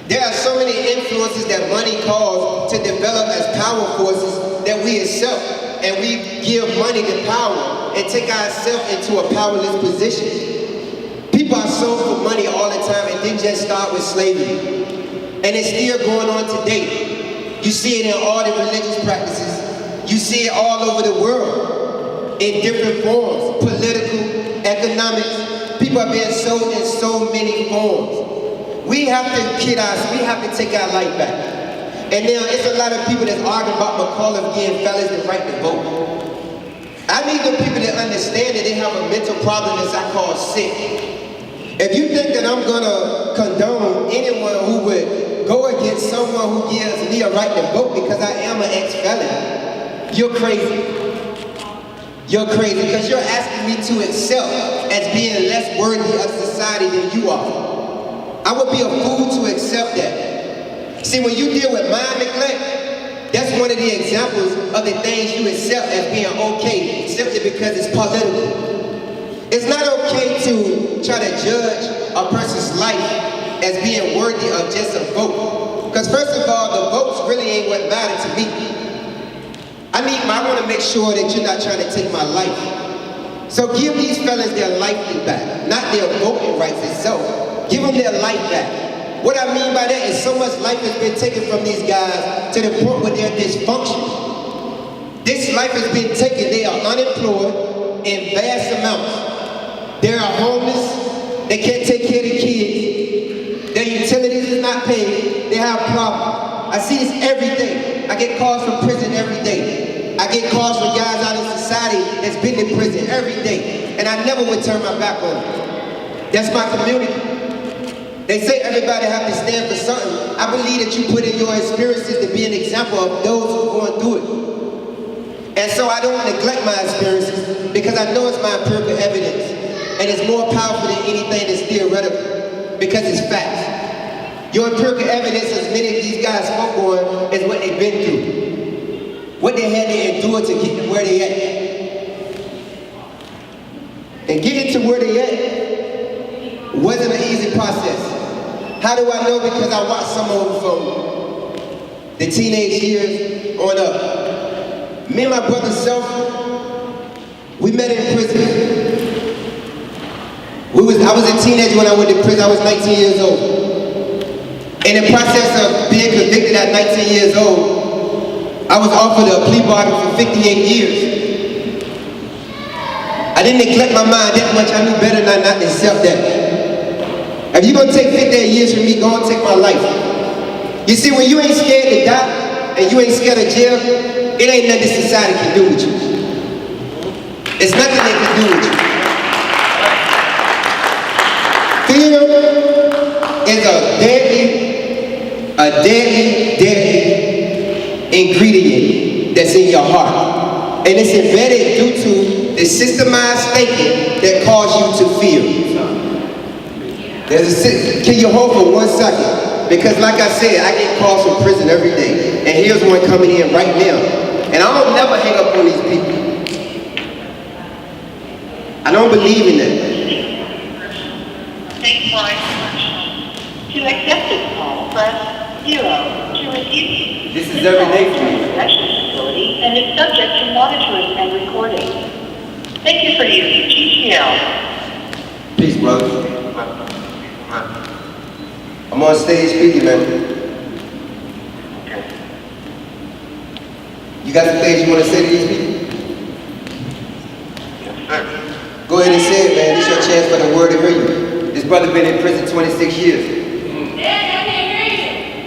There are so many influences that money causes to develop as power forces that we accept, and we give money the power and take ourselves into a powerless position. People are sold for money all the time. It didn't just start with slavery. And it's still going on today. You see it in all the religious practices. You see it all over the world in different forms, political, economics. People are being sold in so many forms. We have to kid us, we have to take our life back. And now it's a lot of people that's arguing about McAuliffe giving fellas the right to vote. I need the people to understand that they have a mental problem that I call sick. If you think that I'm gonna condone anyone who would go against someone who gives me a right to vote because I am an ex-felon, you're crazy. You're crazy because you're asking me to accept as being less worthy of society than you are. I would be a fool to accept that. See, when you deal with mind neglect, that's one of the examples of the things you accept as being okay, simply because it's political. It's not okay to try to judge a person's life as being worthy of just a vote. Because first of all, the votes really ain't what matter to me. I want to make sure that you're not trying to take my life. So give these fellas their life back, not their voting rights itself. Give them their life back. What I mean by that is so much life has been taken from these guys to the point where they're dysfunctional. This life has been taken. They are unemployed in vast amounts. They are homeless. They can't take care of the kids. Their utilities is not paid. They have problems. I see this every day. I get calls from prison every day. I get calls from guys out in society that's been in prison every day. And I never would turn my back on them. That's my community. They say everybody have to stand for something. I believe that you put in your experiences to be an example of those who are going through it. And so I don't neglect my experiences because I know it's my empirical evidence. And it's more powerful than anything that's theoretical because it's facts. Your empirical evidence, as many of these guys spoke on, is what they've been through. what they had to endure to get to where they at. And getting to where they at wasn't an easy process. How do I know? Because I watched some of them from the teenage years on up. Me and my brother Self, we met in prison. I was a teenager when I went to prison. I was 19 years old. In the process of being convicted at 19 years old, I was offered a plea bargain for 58 years. I didn't neglect my mind that much. I knew better than not to accept that. If you're gonna take 58 years from me, go and take my life. You see, when you ain't scared to die and you ain't scared of jail, it ain't nothing society can do with you. It's nothing they can do with you. Fear is a deadly ingredient that's in your heart. And it's embedded due to the systemized thinking that caused you to fear. Can you hold for 1 second? Because like I said, I get calls from prison every day. And here's one coming in right now. And I don't never hang up on these people. I don't believe in that. To accept this call, press 0 to refuse. This is every day for me. And is subject to monitoring and recording. Thank you for using GTL. Peace, brother. I'm on stage speaking, man. You got some things you want to say to these people? Yes, sir. Go ahead and say it, man. This is your chance for the word to hear you. This brother been in prison 26 years.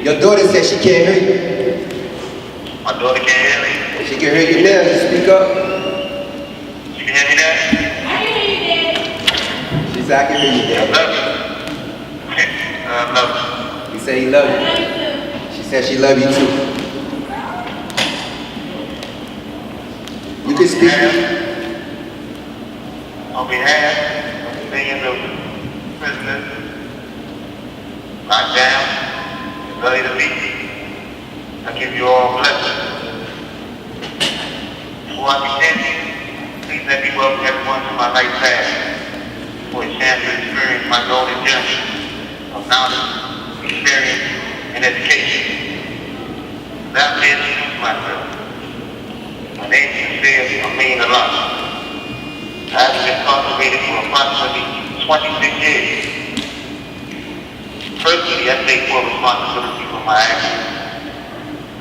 Your daughter said she can't hear you. My daughter can't hear me. She can hear you now. Just speak up. She can hear me now? She said, I can hear you, I Dad. love you. I love you. He said he loved you. She said she loved you too. You can speak. On behalf of the millions of prisoners locked down, ready to leave, I give you all blessings. Before I begin, please let me welcome everyone to my life path for a chance to experience my golden journey of knowledge, experience, and education. Without me introduce myself, my name is Amin Allah. I have been incarcerated for approximately 26 years. Personally, I take full responsibility for my actions.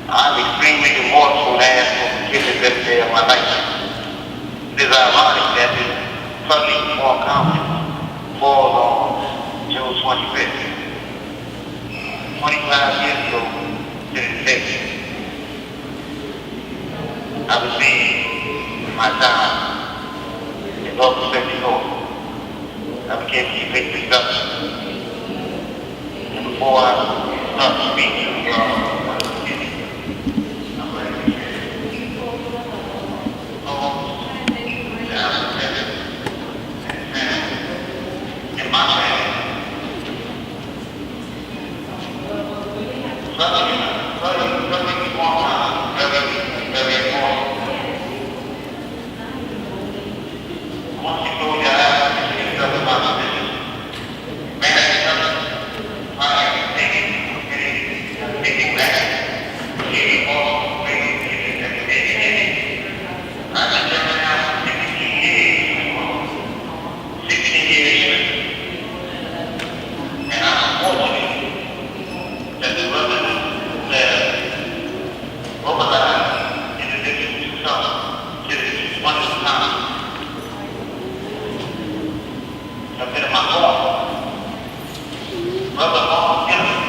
I'm extremely remorseful and ask for forgiveness every day of my life. It is ironic that this public more conference falls on June 25th. 25 years ago to this day, I received my time in local safety court. I became chief victim justice. And before I start to speak to you, I'm ready to share. In my family, something small time, very important. Once you go down, you talk about the business. Man, I am taking back. Giving all great education. I've been there now for 16 years. 16 years. And I'm fortunate that the brothers that mobilized in addition to some to this wonderful time have been in my heart. Brother Paul Kennedy,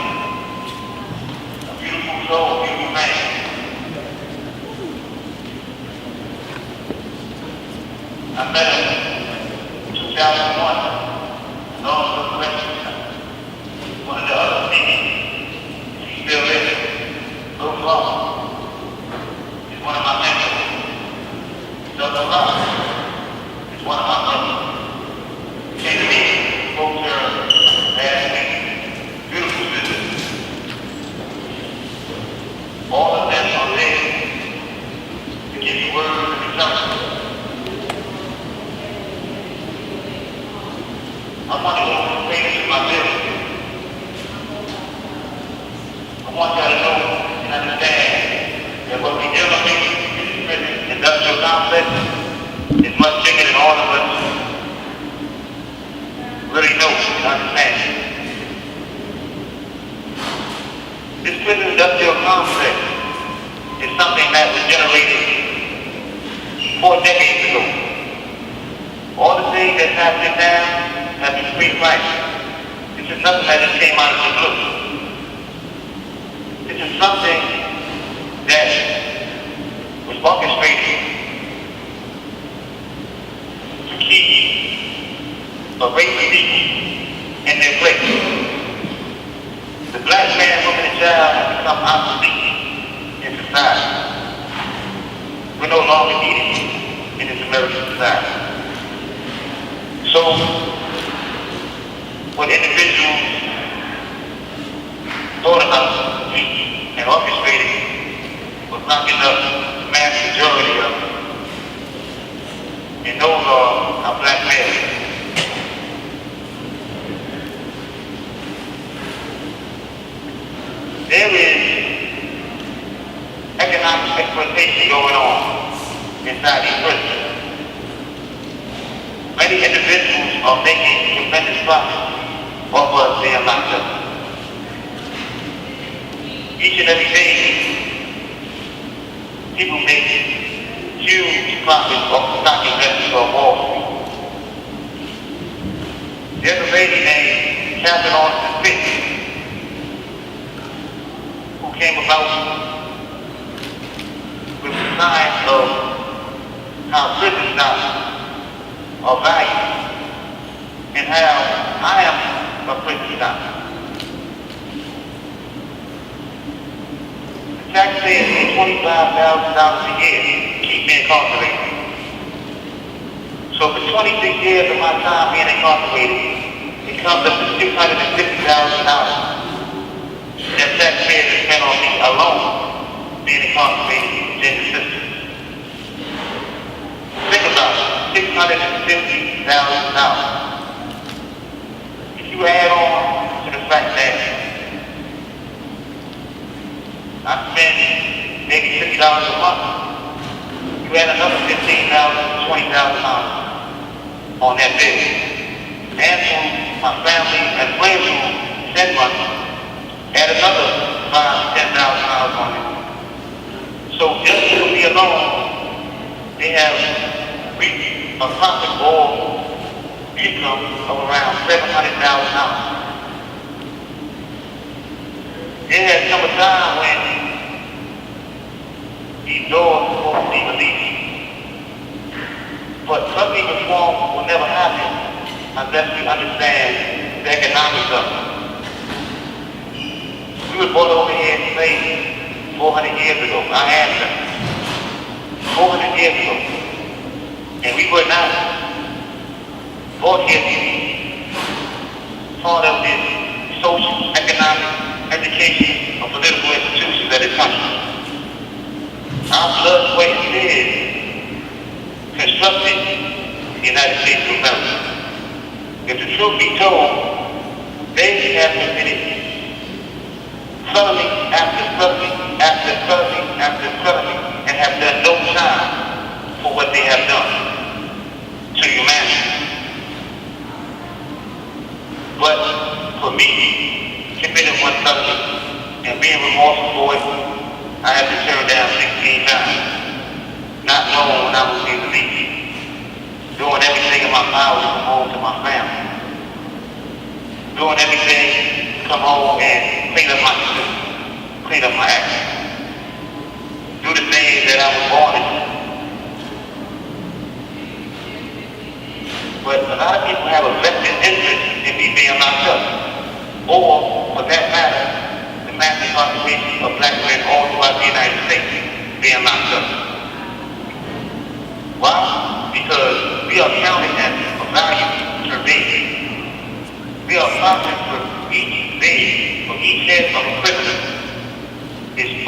a beautiful soul, beautiful man. I met him in 2001, and all the questions. One of the other things, he's still living. Little Law is one of my mentors. Little Law is one of my brothers. He came to me, spoke to her last week. Beautiful sisters. All of them are there decades ago. All the things that's happening now have been pre-planned. This is nothing that just came out of the blue. This is something that was orchestrated to keep a race of people in their place. The black man, woman, and child have become obsolete in society. We're no longer needed in this American society. So, what individuals thought about and orchestrated was knocking up the mass majority of them. And those are our black males. There is economic exploitation going on inside these prisons. Many individuals are making tremendous profits off of being locked up. Each and every day, people make huge profits off the stock investments on Wall Street. There's a lady named Catherine Austin Fitz who came about with the science of how prison stocks are valued and how I am a prison stock. The taxpayers pay $25,000 a year to keep me incarcerated. So for 26 years of my time being incarcerated, it comes up to $650,000 that taxpayers have spent on me alone being incarcerated in the system. Think about it, $650,000. If you add on to the fact that I spend maybe $50 a month, you add another $15,000 to $20,000 on that bill. And for my family and friends who send money, add another $5,000 to $10,000 on it. So just for me alone, they have reached a profit or income of around $700,000. There has come a time when these doors are supposed to be released. But public reform will never happen unless we understand the economics of it. We were brought over here in slavery 400 years ago. I asked them. 400 years ago. And we were not brought here to be part of this social, economic, education, or political institutions of this country. Our blood, sweat, and tears constructed the United States of America. If the truth be told, they have committed felony after felony after felony after felony and have done no time for what they have done to humanity. But for me, committing one felony and being remorseful for it, I have been turned down 16 times, not knowing when I was being released, doing everything in my power to come home to my family, doing everything to come home and clean up my system, clean up my act, do the things that I was born to do. But a lot of people have a vested interest in me being locked up, or for that matter, the mass incarceration of black men all throughout the United States being locked up. Why? Because we are counted as a value per day. We are profit for each day, for each head of a prisoner is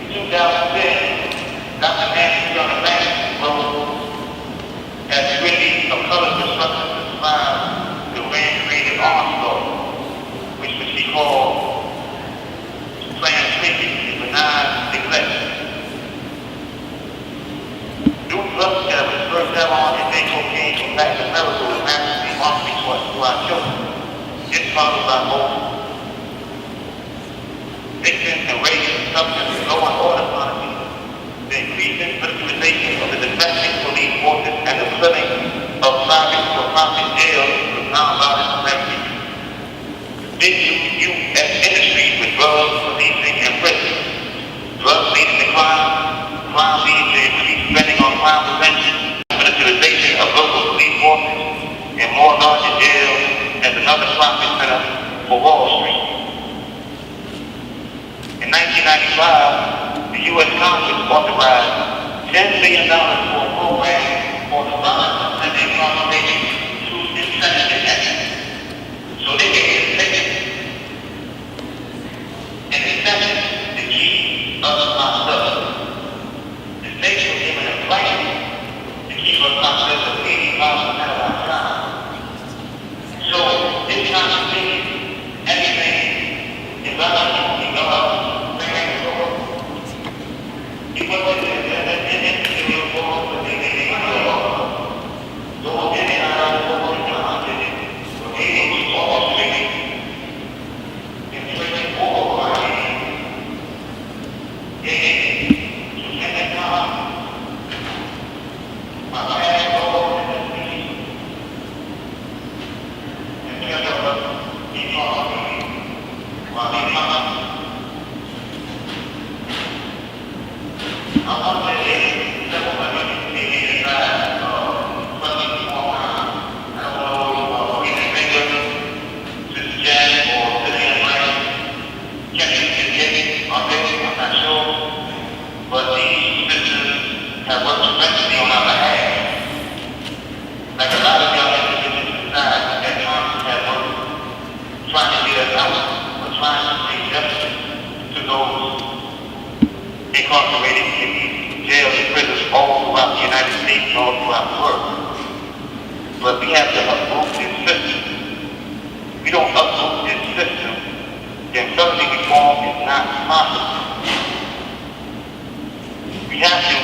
2010, Dr. Nancy on the Bank wrote as really a color construction to describe the man-created onslaught, which she called playing cricket and benign neglect. New drug therapy first ever on and they cocaine from Latin America was massively harmful to our children. This followed by most victims and raising substance and law and order policy, the increasing militarization of the domestic police forces and the filling of private for-profit jails with nonviolent remedies. Big youth as industries with drugs, policing, and prison. Drugs leading to crime, crime leading to increased spending on crime prevention, militarization of local police forces, and more larger jails as another profit center for Wall Street. In 1995, the U.S. Congress authorized $10 billion for a program for the violence and incarceration to insensitive actions. So they gave it an incentive to keep us locked up. The states were given a plan to keep us locked up for 85% of our time. So this contradicted everything environmental, incarcerated in these jails and prisons all throughout the United States and all throughout the world. But we have to uproot this system. If we don't uproot this system, then suddenly reform is not possible. We have to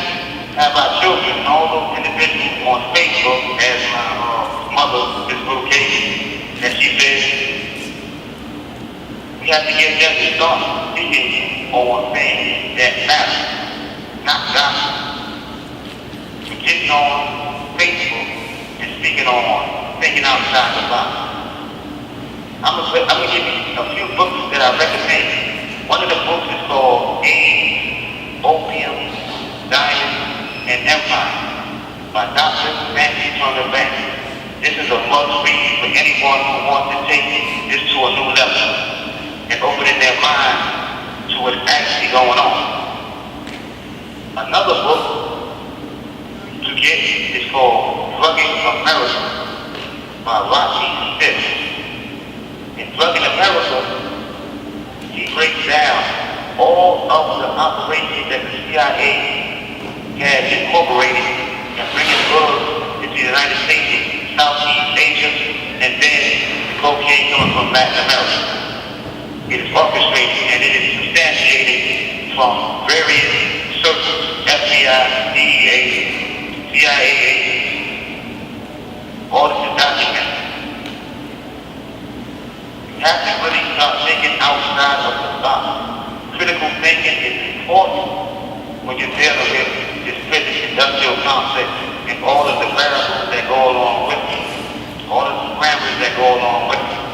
have our children and all those individuals on Facebook, as my mother, this little Katie, as she said, we have to get them to start speaking on things that matter, not gossip. We're getting on Facebook and speaking on thinking outside the box. I'm gonna give you a few books that I recommend. One of the books is called AIDS, Opium, Diet, and Empire by Dr. Nancy Turner Bank. This is a must-read for anyone who wants to take this to a new level and opening their mind to what's actually going on. Another book to get is called Drugging America by Rocky Smith. In Drugging America, he breaks down all of the operations that the CIA had incorporated and bringing drugs into the United States, Southeast Asia, and then the cocaine coming from Latin America. It is orchestrated and it is substantiated from various circles, FBI, DEA, CIA agents, all this is documented. You have to really start thinking outside of the box. Critical thinking is important when you're dealing with this physics industrial complex and all of the variables that go along with it, all of the parameters that go along with it.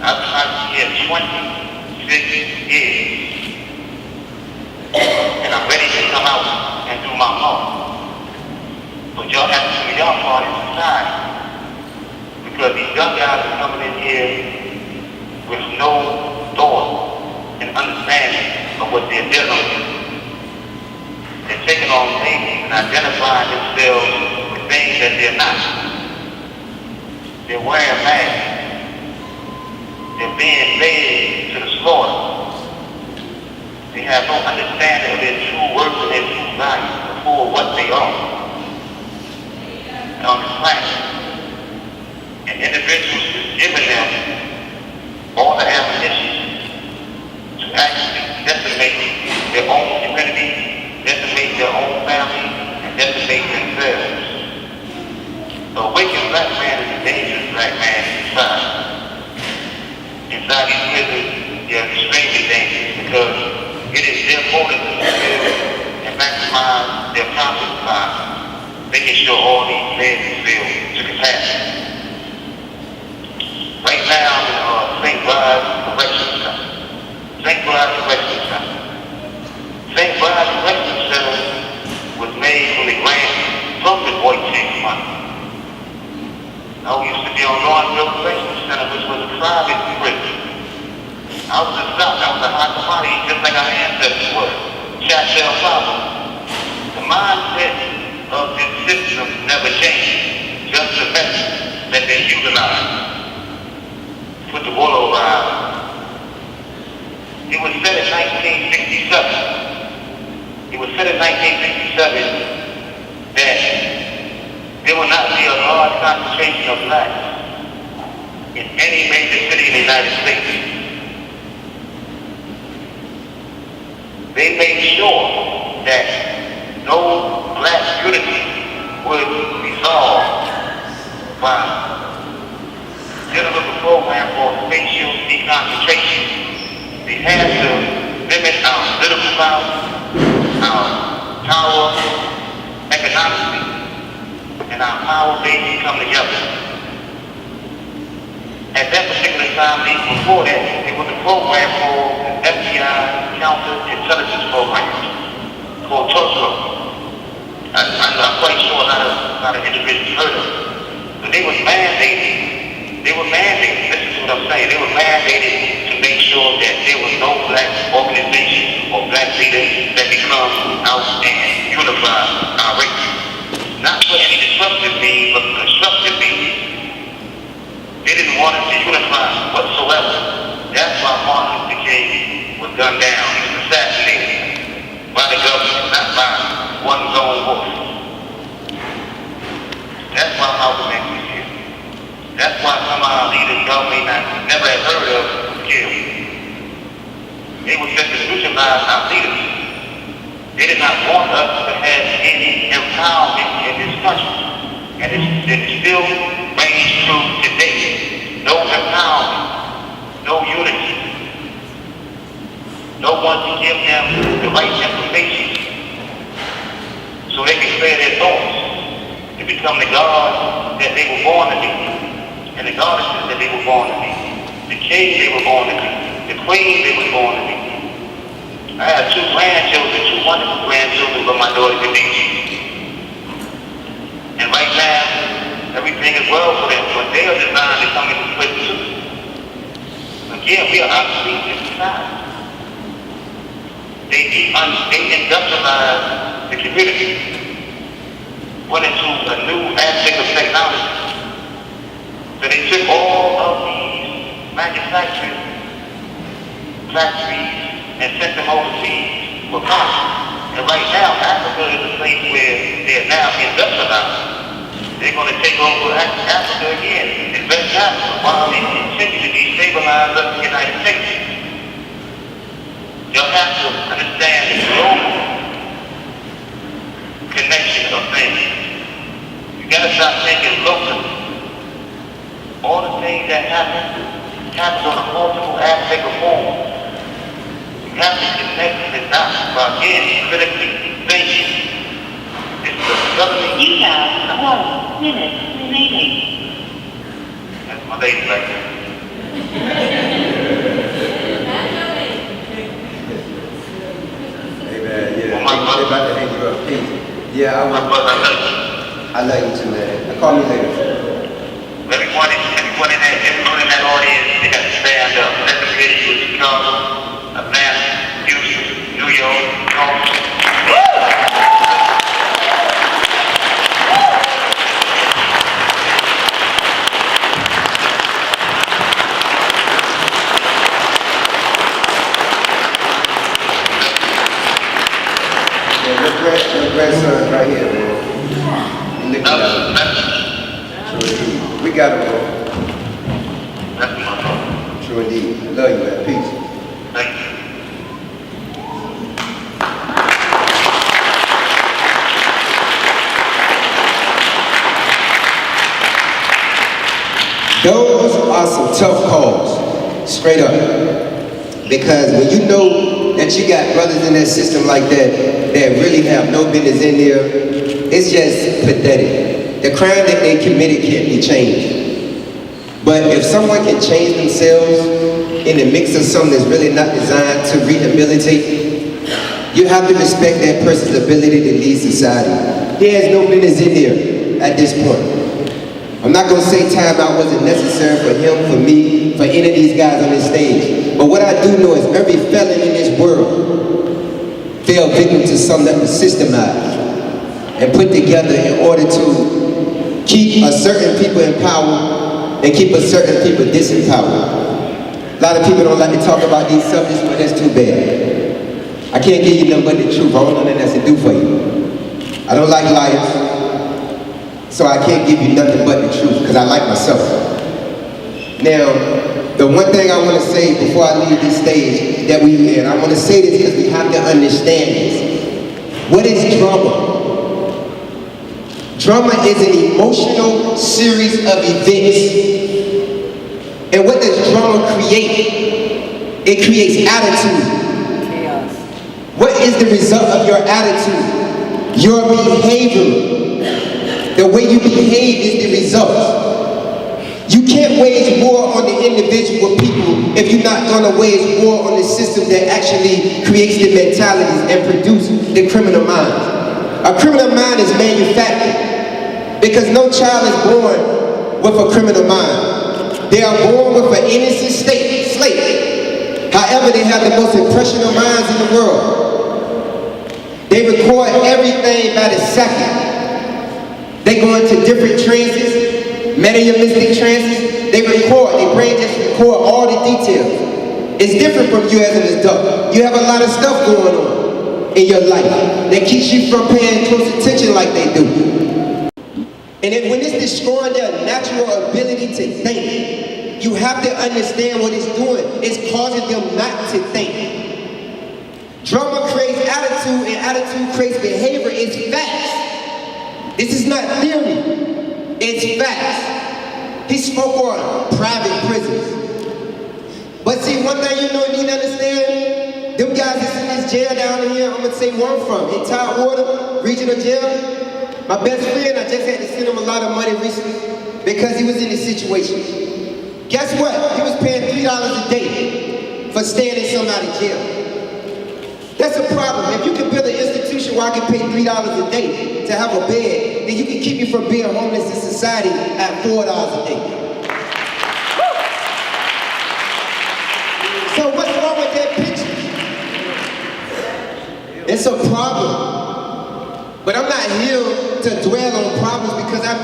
I've been here 26 years, and I'm ready to come out and do my part. But y'all have to do your part in society, because these young guys are coming in here with no thought and understanding of what they're dealing with. They're taking on things and identifying themselves with things that they're not. They're wearing masks. They're being fed to the slaughter. They They have no understanding of their true worth and their true value for what they are on this planet. And individuals is giving them all the ammunition to actually decimate their own community, decimate their own family, and decimate themselves. The awakened black man is a dangerous black man inside. Inside these prisons, they're extremely dangerous because it is their motive to fulfill and maximize their profit by making sure all these men is filled to capacity. Right now, I'm in St. Bride's Correctional Center. St. Bride's Correctional Center. St. Bride's Correctional Center was made from the grant from the Boy Chief's money. I used to be on Lawrenceville Correctional Center, which was a private prison. I was a stock, I was a hot commodity, just like our ancestors were. Chat-shell problem. The mindset of this system never changed, just the method that they utilize. Put the water over our eyes. It was said in 1967. It was said in 1967 that there will not be a large concentration of blacks in any major city in the United States. They made sure that no black unity would resolve by dealing with a program for spatial deconcentration. They had to limit our political power, our power economically, and our power base come together. At that particular time, even before that, it was a program called the FBI Counterintelligence Program called TOSRO. I'm quite sure a lot of individuals heard of it. But they were mandated, listen to what I'm saying, they were mandated to make sure that there was no black organization or black leader that becomes out and unify our race. Not for any disruptive means, but constructive means. They didn't want us to unify whatsoever. That's why Martin Luther King was gunned down. He was assassinated by the government, not by one lone wolf. That's why Malcolm X was killed. That's why some of our leaders y'all may not never have heard of was killed. They would just institutionalize our leaders. They did not want us to have any empowerment in this country. And it still reigns true today. No empowerment, no unity. No one to give them the right information so they can clear their thoughts to become the gods that they were born to be, and the goddesses that they were born to be, the king they were born to be, the queen they were born to be. I have two wonderful grandchildren, but my daughter could be. And right now, everything is well for them, but they are designed to come into prison too. Again, we are obsolete in society. They industrialized the community, went into a new aspect of technology. So they took all of these manufacturing factories and sent them overseas for profit. And right now, Africa is a place where they're now industrialized. They're going to take over Africa again, invest Africa, while they continue to destabilize us in the United States. Y'all have to understand the global connection of things. You gotta stop thinking locally. All the things that happen on a multiple aspect of form. You have to connect the dots by again critically thinking. It's the government. You have 12 minutes remaining. That's my lady right there. They about to hang you up. Peace. Yeah, I love you too, man. Call me later. Everyone in that audience, they got to stand up. Let them hear you in Chicago, Atlanta, Houston, New York, Tulsa. Those are some tough calls, straight up. Because when you know that you got brothers in that system like that really have no business in there, it's just pathetic. The crime that they committed can't be changed. But if someone can change themselves in the mix of something that's really not designed to rehabilitate, you have to respect that person's ability to lead society. He has no business in there at this point. I'm not going to say timeout wasn't necessary for him, for me, for any of these guys on this stage. But what I do know is every felon in this world fell victim to something that was systemized and put together in order to keep a certain people in power and keep a certain people disempowered. A lot of people don't like to talk about these subjects, but that's too bad. I can't give you nothing but the truth. I don't know nothing else to do for you. I don't like liars. So I can't give you nothing but the truth, because I like myself. Now, the one thing I want to say before I leave this stage that we in, I want to say this because we have to understand this. What is drama? Drama is an emotional series of events. And what does drama create? It creates attitude. Chaos. What is the result of your attitude? Your behavior. The way you behave is the result. You can't wage war on the individual people if you're not going to wage war on the system that actually creates the mentalities and produces the criminal mind. A criminal mind is manufactured because no child is born with a criminal mind. They are born with an innocent slate. However, they have the most impressionable minds in the world. They record everything by the second. They go into different trances, mediumistic trances. They record, their brain just record all the details. It's different from you as an adult. You have a lot of stuff going on in your life that keeps you from paying close attention like they do. And then when it's destroying their natural ability to think, you have to understand what it's doing. It's causing them not to think. Drama creates attitude, and attitude creates behavior. It's facts. This is not theory, it's facts. He spoke on private prisons. But see, one thing you need to understand, them guys that's in this jail down here, I'm gonna say where I'm from, in Tidewater Regional Jail. My best friend, I just had to send him a lot of money recently because he was in this situation. Guess what? He was paying $3 a day for staying in somebody's jail. That's a problem. If you can build an institution where I can pay $3 a day to have a bed, then you can keep me from being homeless in society at $4 a day. So what's wrong with that picture? It's a problem. But I'm not here to dwell on problems because I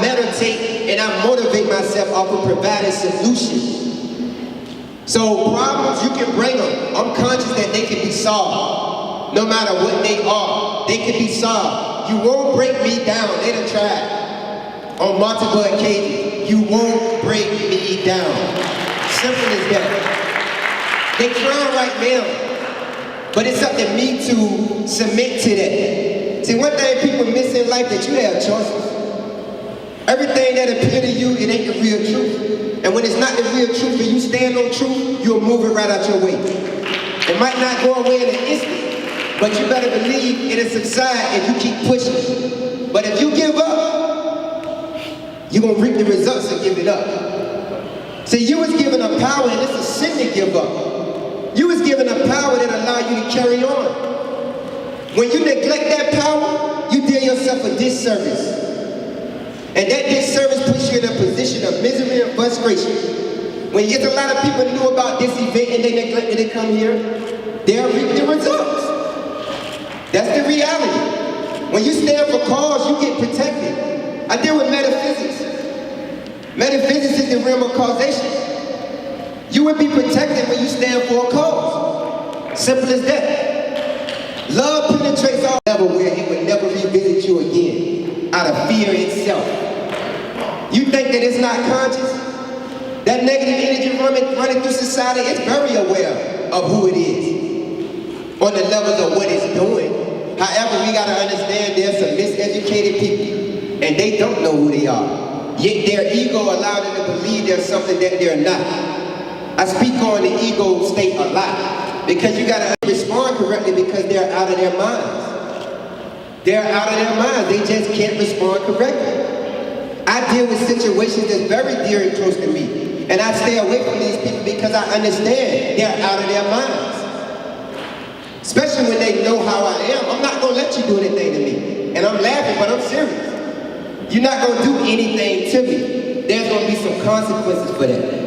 meditate and I motivate myself off of providing solutions. So problems, you can bring them. I'm conscious that they can be solved. No matter what they are, they can be solved. You won't break me down. They done tried on multiple occasions. You won't break me down. Simple as that. They trying right now, but it's up to me to submit to that. See, one thing people miss in life that you have choices. Everything that appears to you, it ain't the real truth. And when it's not the real truth and you stand on truth, you'll move it right out your way. It might not go away in an instant, but you better believe it'll subside if you keep pushing. But if you give up, you're going to reap the results of giving up. See, you was given a power, and it's a sin to give up. You was given a power that allowed you to carry on. When you neglect that power, you do yourself a disservice. And that disservice puts you in a position of misery and frustration. When you get a lot of people knew about this event and they neglected to come here, they'll reap the results. That's the reality. When you stand for cause, you get protected. I deal with metaphysics. Metaphysics is the realm of causation. You would be protected when you stand for a cause. Simple as that. Love penetrates all level where it would never revisit you again out of fear itself. You think that it's not conscious? That negative energy running through society, it's very aware of who it is on the levels of what it's doing. However, we got to understand there's some miseducated people and they don't know who they are. yet their ego allowed them to believe they're something that they're not. I speak on the ego state a lot because you gotta respond correctly because they're out of their minds. They're out of their minds. They just can't respond correctly. I deal with situations that's very dear and close to me. And I stay away from these people because I understand they're out of their minds. Especially when they know how I am. I'm not gonna let you do anything to me. And I'm laughing, but I'm serious. You're not gonna do anything to me. There's gonna be some consequences for that.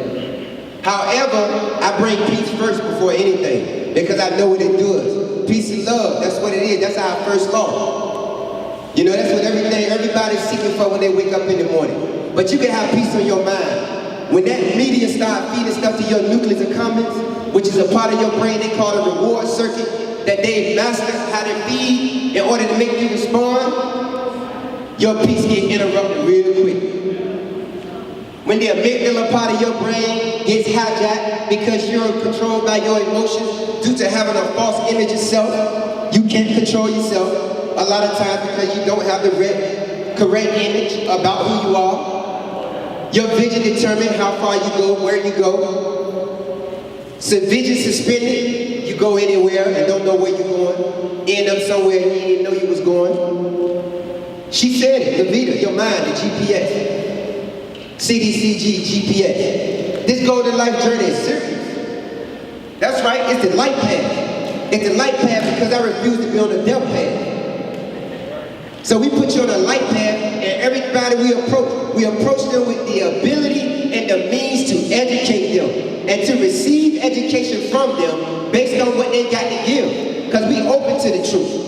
However, I bring peace first before anything because I know what it does. Peace and love, that's what it is. That's our first law. You know, that's what everybody's seeking for when they wake up in the morning. But you can have peace on your mind. When that media starts feeding stuff to your nucleus accumbens, which is a part of your brain they call the reward circuit, that they've mastered how to feed in order to make you respond, your peace gets interrupted real quick. When the amygdala part of your brain gets hijacked because you're controlled by your emotions due to having a false image of self, you can't control yourself a lot of times because you don't have the correct image about who you are. Your vision determines how far you go, where you go. So vision suspended, you go anywhere and don't know where you're going. End up somewhere you didn't know you was going. She said it, the Vita, your mind, the GPS. cdcg, GPS. This golden life journey is serious. That's right, it's the light path. It's the light path because I refuse to be on the death path. So we put you on a light path, and everybody we approach them with the ability and the means to educate them and to receive education from them based on what they got to give. Because we open to the truth.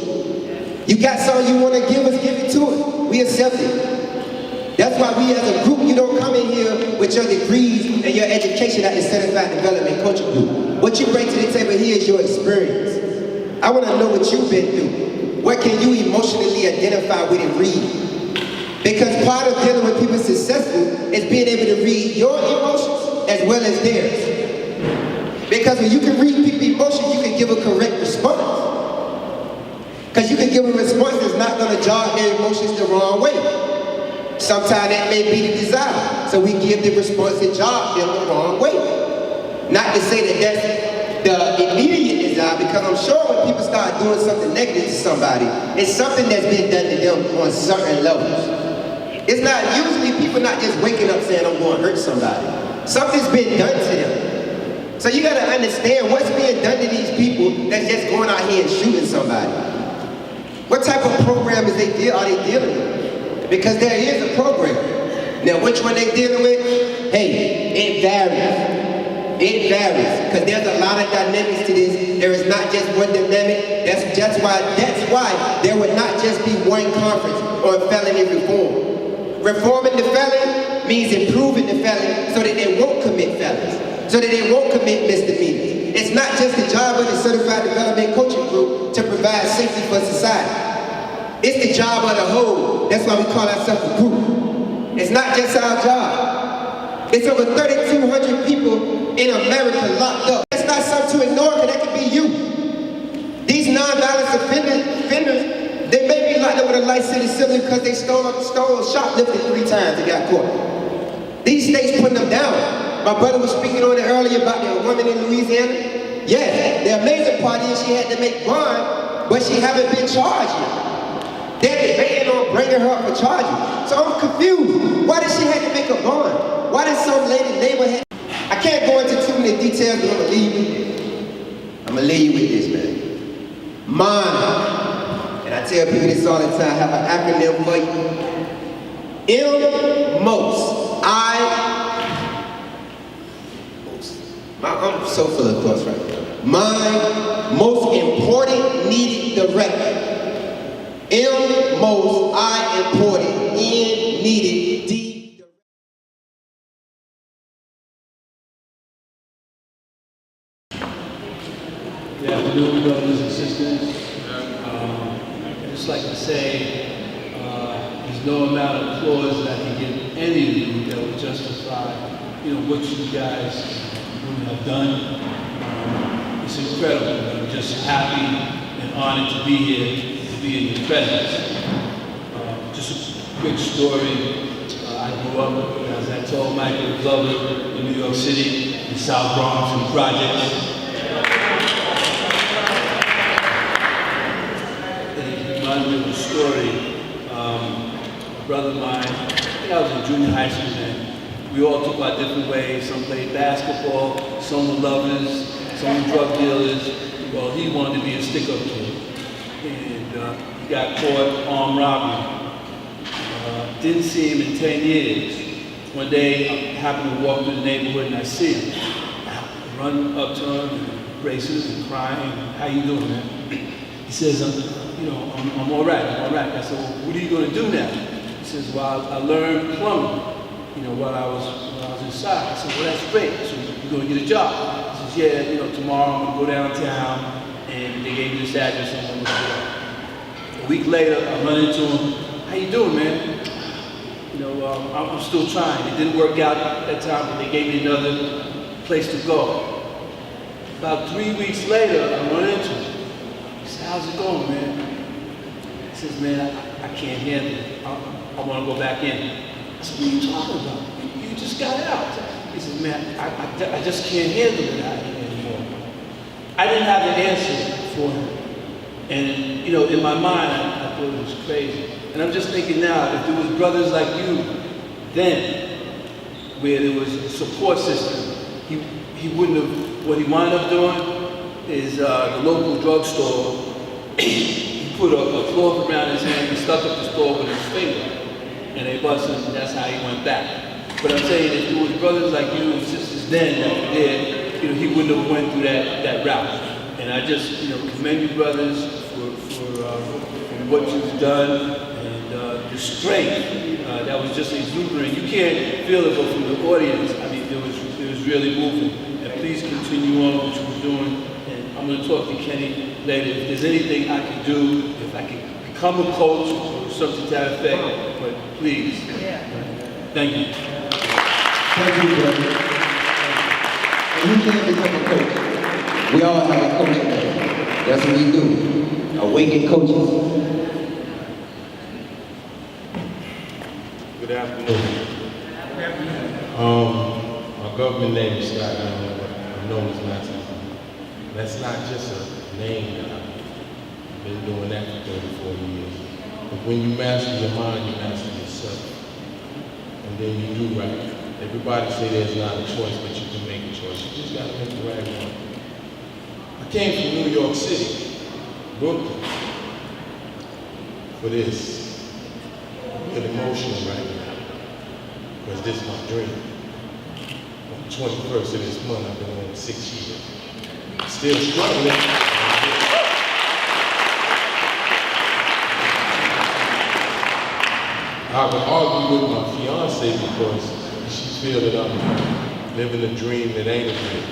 You got something you want to give us, give it to us. We accept it. That's why we as a group, you don't come in here with your degrees and your education at the Certified Development Coaching Group. What you bring to the table here is your experience. I want to know what you've been through. What can you emotionally identify with and read? Because part of dealing with people successful is being able to read your emotions as well as theirs. Because when you can read people's emotions, you can give a correct response. Because you can give a response that's not going to jog their emotions the wrong way. Sometimes that may be the desire. So we give the response that jogs them the wrong way. Not to say that that's the immediate desire, because I'm sure when people start doing something negative to somebody, it's something that's been done to them on certain levels. It's not, usually people not just waking up saying, I'm going to hurt somebody. Something's been done to them. So you got to understand what's being done to these people that's just going out here and shooting somebody. What type of program are they dealing with? Because there is a program. Now, which one they dealing with? Hey, it varies. It varies, because there's a lot of dynamics to this. There is not just one dynamic. That's why there would not just be one conference on felony reform. Reforming the felon means improving the felon so that they won't commit felons, so that they won't commit misdemeanors. It's not just the job of the Certified Development Coaching Group to provide safety for society. It's the job of the whole. That's why we call ourselves a group. It's not just our job. It's over 3,200 people in America locked up. That's not something to ignore, because that could be you. These non-violent offenders, they may be locked up with a life sentence simply because they stole shoplifted 3 times and got caught. These states putting them down. My brother was speaking on it earlier about the woman in Louisiana. Yes, the amazing part is she had to make bond, but she haven't been charged yet. They're debating on bringing her up for charging. So I'm confused. Why did she have to make a bond? Why did some lady neighbor have... I can't go into too many details, but I'm gonna leave you with this, man. MOST. And I tell people this all the time, I have an acronym for you. M-MOST. I'm so full of thoughts right now. My most important needed director. M-MOST, I important, N needed, D. Good afternoon, brothers and sisters. I'd just like to say there's no amount of applause that I can give any of you that would justify, what you guys have done. It's incredible. I'm just happy and honored to be here, to be in your presence. Just a quick story. I grew grew up, as I told Michael Glover, in New York City, in South Bronx, and projects. It reminds me of a story. A brother of mine, I think I was in junior high school then. We all took our different ways. Some played basketball, some were lovers, some were drug dealers. Well, he wanted to be a stick-up kid. And he got caught armed robbery. Didn't see him in 10 years. One day, I happened to walk through the neighborhood and I see him. I run up to him, and braces and crying. How you doing, man? He says, I'm all right, I'm all right. I said, well, what are you going to do now? He says, well, I learned plumbing, while I was inside. I said, well, that's great. So you're going to get a job? He says, yeah, tomorrow I'm going to go downtown, and they gave me this address and I'm going to go. A week later, I run into him. How you doing, man? I'm still trying. It didn't work out at that time, but they gave me another place to go. About 3 weeks later, I run into him. He said, how's it going, man? He says, man, I can't handle it. I want to go back in. I said, what are you talking about? You just got out. He says, man, I just can't handle it out here anymore. I didn't have an answer for him. And, in my mind, I thought it was crazy. And I'm just thinking now, if there was brothers like you then, where there was a support system, he wouldn't have, what he wound up doing is the local drugstore, he put a cloth around his hand, he stuck up the store with his finger, and they busted him, and that's how he went back. But I'm saying, if there was brothers like you and sisters then that were there, he wouldn't have went through that route. And I just, commend you brothers for what you've done. The strength that was just exuberant. You can't feel it, but from the audience, it was really moving. And please continue on what you were doing. And I'm going to talk to Kenny later. If there's anything I can do, if I can become a coach or something to that effect, but please. Thank you. Thank you, brother. And you can't become a coach. We all have a coaching day. That's what we do. Awaken coaches. Good afternoon. My government name is Scott. I'm known as Master. That's not just a name that I've been doing that for 34 years. But when you master your mind, you master yourself. And then you do right. Everybody say there's not a choice, but you can make a choice. You just got to make the right one. I came from New York City, Brooklyn, for this. I'm emotional right now, because this is my dream. On the 21st of this month, I've been on 6 years. Still struggling. I would argue with my fiance because she feels that I'm living a dream that ain't a dream.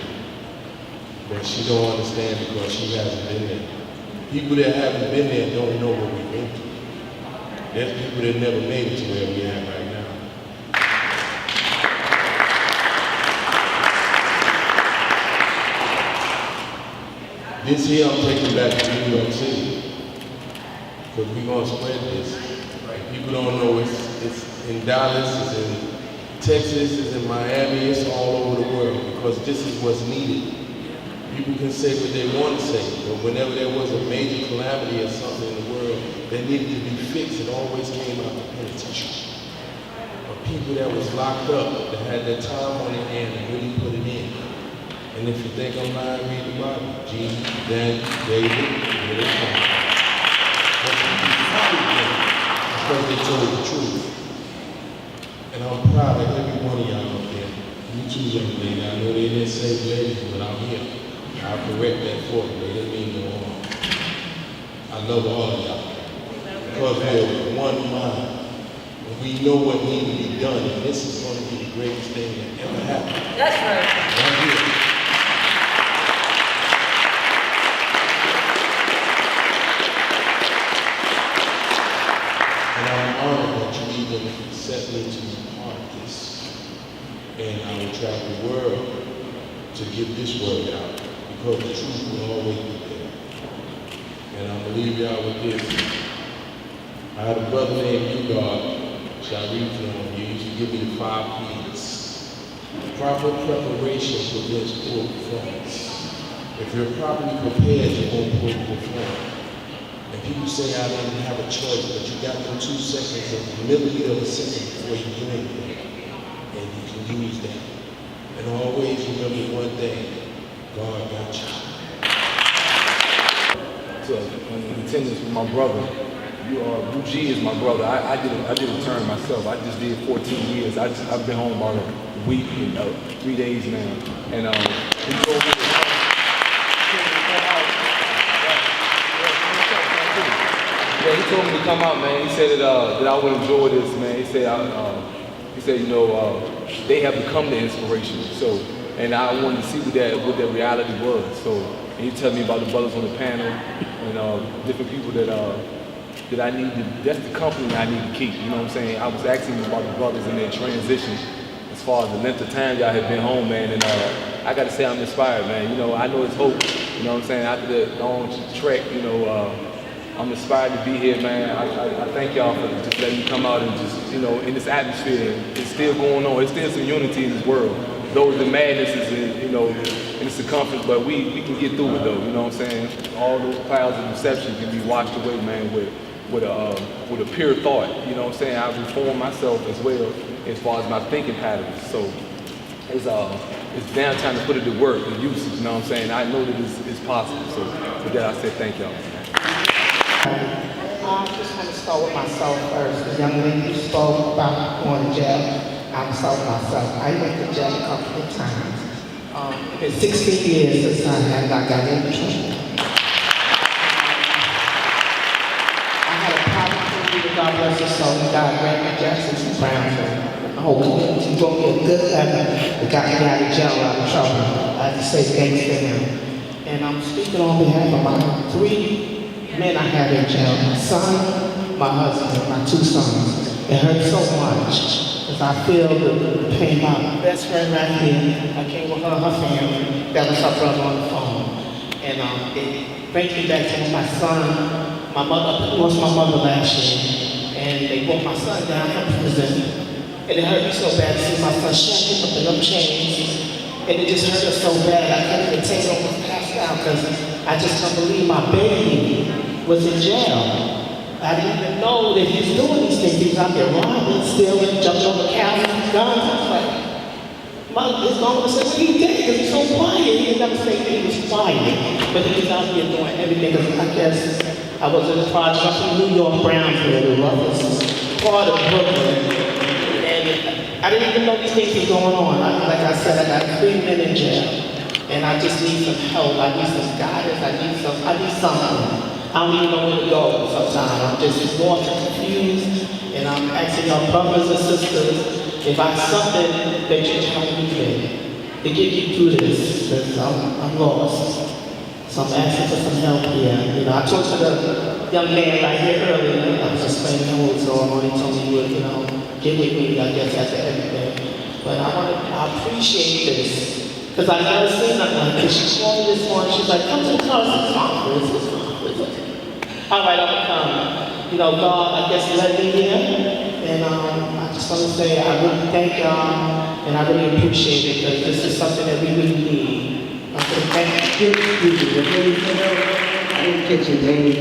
But she don't understand because she hasn't been there. People that haven't been there don't know what we've been through. There's people that never made it to where we are right now. This here I'm taking back to New York City, because we're going to spread this. People don't know it's in Dallas, it's in Texas, it's in Miami, it's all over the world, because this is what's needed. People can say what they want to say, but whenever there was a major calamity or something in the world that needed to be fixed, it always came out of penitentiary. Or people that was locked up, that had their time on their hand and really put it in. And if you think I'm lying, read the Bible. Jesus, Daniel, David, here they come. Because they told the truth. And I'm proud of every one of y'all up there. You too, young lady. I know they didn't say ladies, but I'm here. I'll correct that for you. They didn't mean no harm. I love all of y'all. Because we're one mind. And we know what needs to be done. And this is going to be the greatest thing that ever happened. That's right. Right here. And I'm honored that you even set me to be part of this. And I will travel the world to get this word out, because the truth will always be there. And I'm gonna leave y'all with this. I had a brother named Ugard shall read from you. You should give me the 5 P's. Proper preparation prevents poor performance. If you're properly prepared, you won't poor perform. And people say I don't have a choice, but you got them 2 seconds of the milliliter of a second before you do anything. And you can use that. And always remember one thing, God got you. So, in attendance with my brother, Blue G is my brother. I did a term myself. I just did 14 years. I've been home about a week and 3 days now. And he told me to come out. Yeah, he told me to come out, man. He said that I would enjoy this, man. He said, you know, they have become the inspiration. So, and I wanted to see what that reality was. So, and he told me about the brothers on the panel and different people that I need to. That's the company I need to keep. You know what I'm saying? I was asking you about the brothers and their transition as far as the length of time y'all have been home, man. And I got to say I'm inspired, man. You know, I know it's hope. You know what I'm saying? After the long trek, you know. I'm inspired to be here, man. I thank y'all for just letting me come out and just, you know, in this atmosphere. It's still going on. There's still some unity in this world. Though the madness is in, you know, in the circumference, but we can get through it though, you know what I'm saying? All those clouds of deception can be washed away, man, with a pure thought. You know what I'm saying? I reform myself as well as far as my thinking patterns. So it's now time to put it to work and use it, you know what I'm saying? I know that it's possible. So with that I say thank y'all. I just want to start with myself first. The young lady who spoke about going to jail, I'm sorry myself. I went to jail a couple of times. It's been 16 years since I had not got in trouble. I had a problem with God bless his soul. He died Raymond Jackson from Brownsville. The whole community wrote me a good letter that got me out of jail, out of trouble. I had to say thanks to him. And I'm speaking on behalf of my 3 men I had in jail, my son, my husband, my 2 sons. It hurt so much, because I feel the pain. My best friend right here, I came with her family, that was her brother on the phone. And it brings me back to my son, my mother, lost my mother last year, and they brought my son down from prison. And it hurt me so bad to see my son shaking up in them chains. And it just hurt us so bad, I couldn't even take it, almost passed out, because I just can't believe my baby was in jail. I didn't even know that he was doing these things. He was out there robbing, stealing, jumping over cows and guns. I was like, his mama said, well, he did because he's so quiet. He didn't never say that he was quiet. But he was out here doing everything. I guess I was in the project up in New York, Brownsville, the roughest part of Brooklyn. And I didn't even know these things were going on. Like I said, I got 3 men in jail. And I just need some help. I need some guidance. I need something. I don't even know where to go sometimes. I'm just lost and confused. And I'm asking y'all brothers and sisters if I have something that you can help me with to get you through this, because I'm lost. So I'm asking for some help here. You know, I talked to the young man right here earlier. I was explaining what was going on. He told me he would, you know, get with me, I guess, after everything. But I appreciate this, because I never seen nothing like this. She called me this morning. She's like, come to the conference. All right, I'm gonna come. You know, God, I guess, led me here. And I just want to say I really thank y'all, and I really appreciate it, because this is something that we really need. Okay, thank you. I didn't catch your name.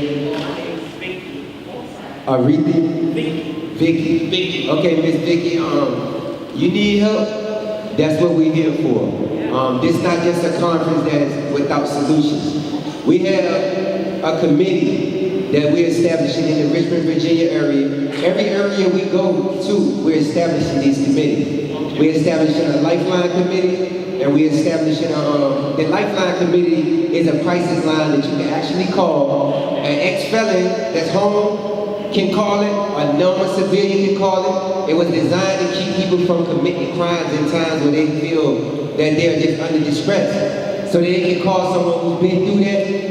Aretha? Vicky. Okay, Miss Vicky, you need help? That's what we're here for. This is not just a conference that is without solutions. We have a committee that we're establishing in the Richmond, Virginia area. Every area we go to, we're establishing these committees. We're establishing a Lifeline committee, and we're establishing the Lifeline committee is a crisis line that you can actually call. An ex-felon that's home can call it, a normal civilian can call it. It was designed to keep people from committing crimes in times where they feel that they're just under distress. So they can call someone who's been through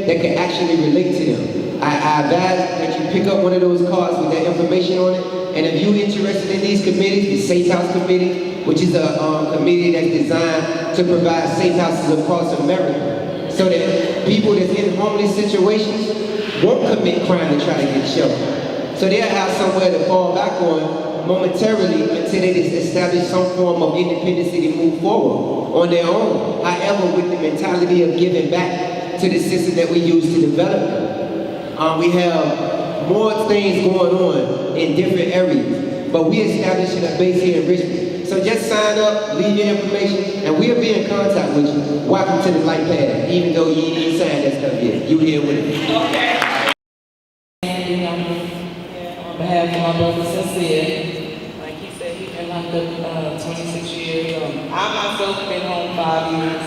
that can actually relate to them. I advise that you pick up one of those cards with that information on it. And if you're interested in these committees, the Safe House Committee, which is a committee that's designed to provide safe houses across America, so that people that's in homeless situations won't commit crime to try to get shelter. So they'll have somewhere to fall back on momentarily until they establish some form of independency to move forward on their own. However, with the mentality of giving back to the system that we use to develop them. We have more things going on in different areas, but we establishing a base here in Richmond. So just sign up, leave your information, and we'll be in contact with you. Welcome to the light path, even though you ain't signed that stuff yet. You here with it. Okay. On behalf of my brother Sincere, like he said, he's been locked up 26 years. I myself been home 5 years.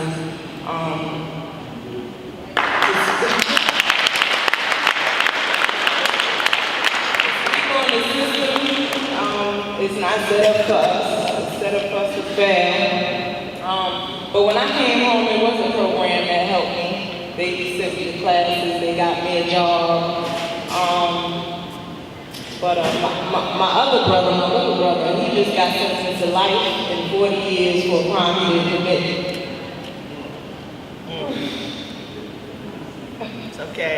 It's not set up for us. It's set up for us to fail. But when I came home, it was a program that helped me. They sent me to classes. They got me a job. But my other brother, my little brother, he just got sentenced to life and 40 years for a crime he didn't commit. It's okay.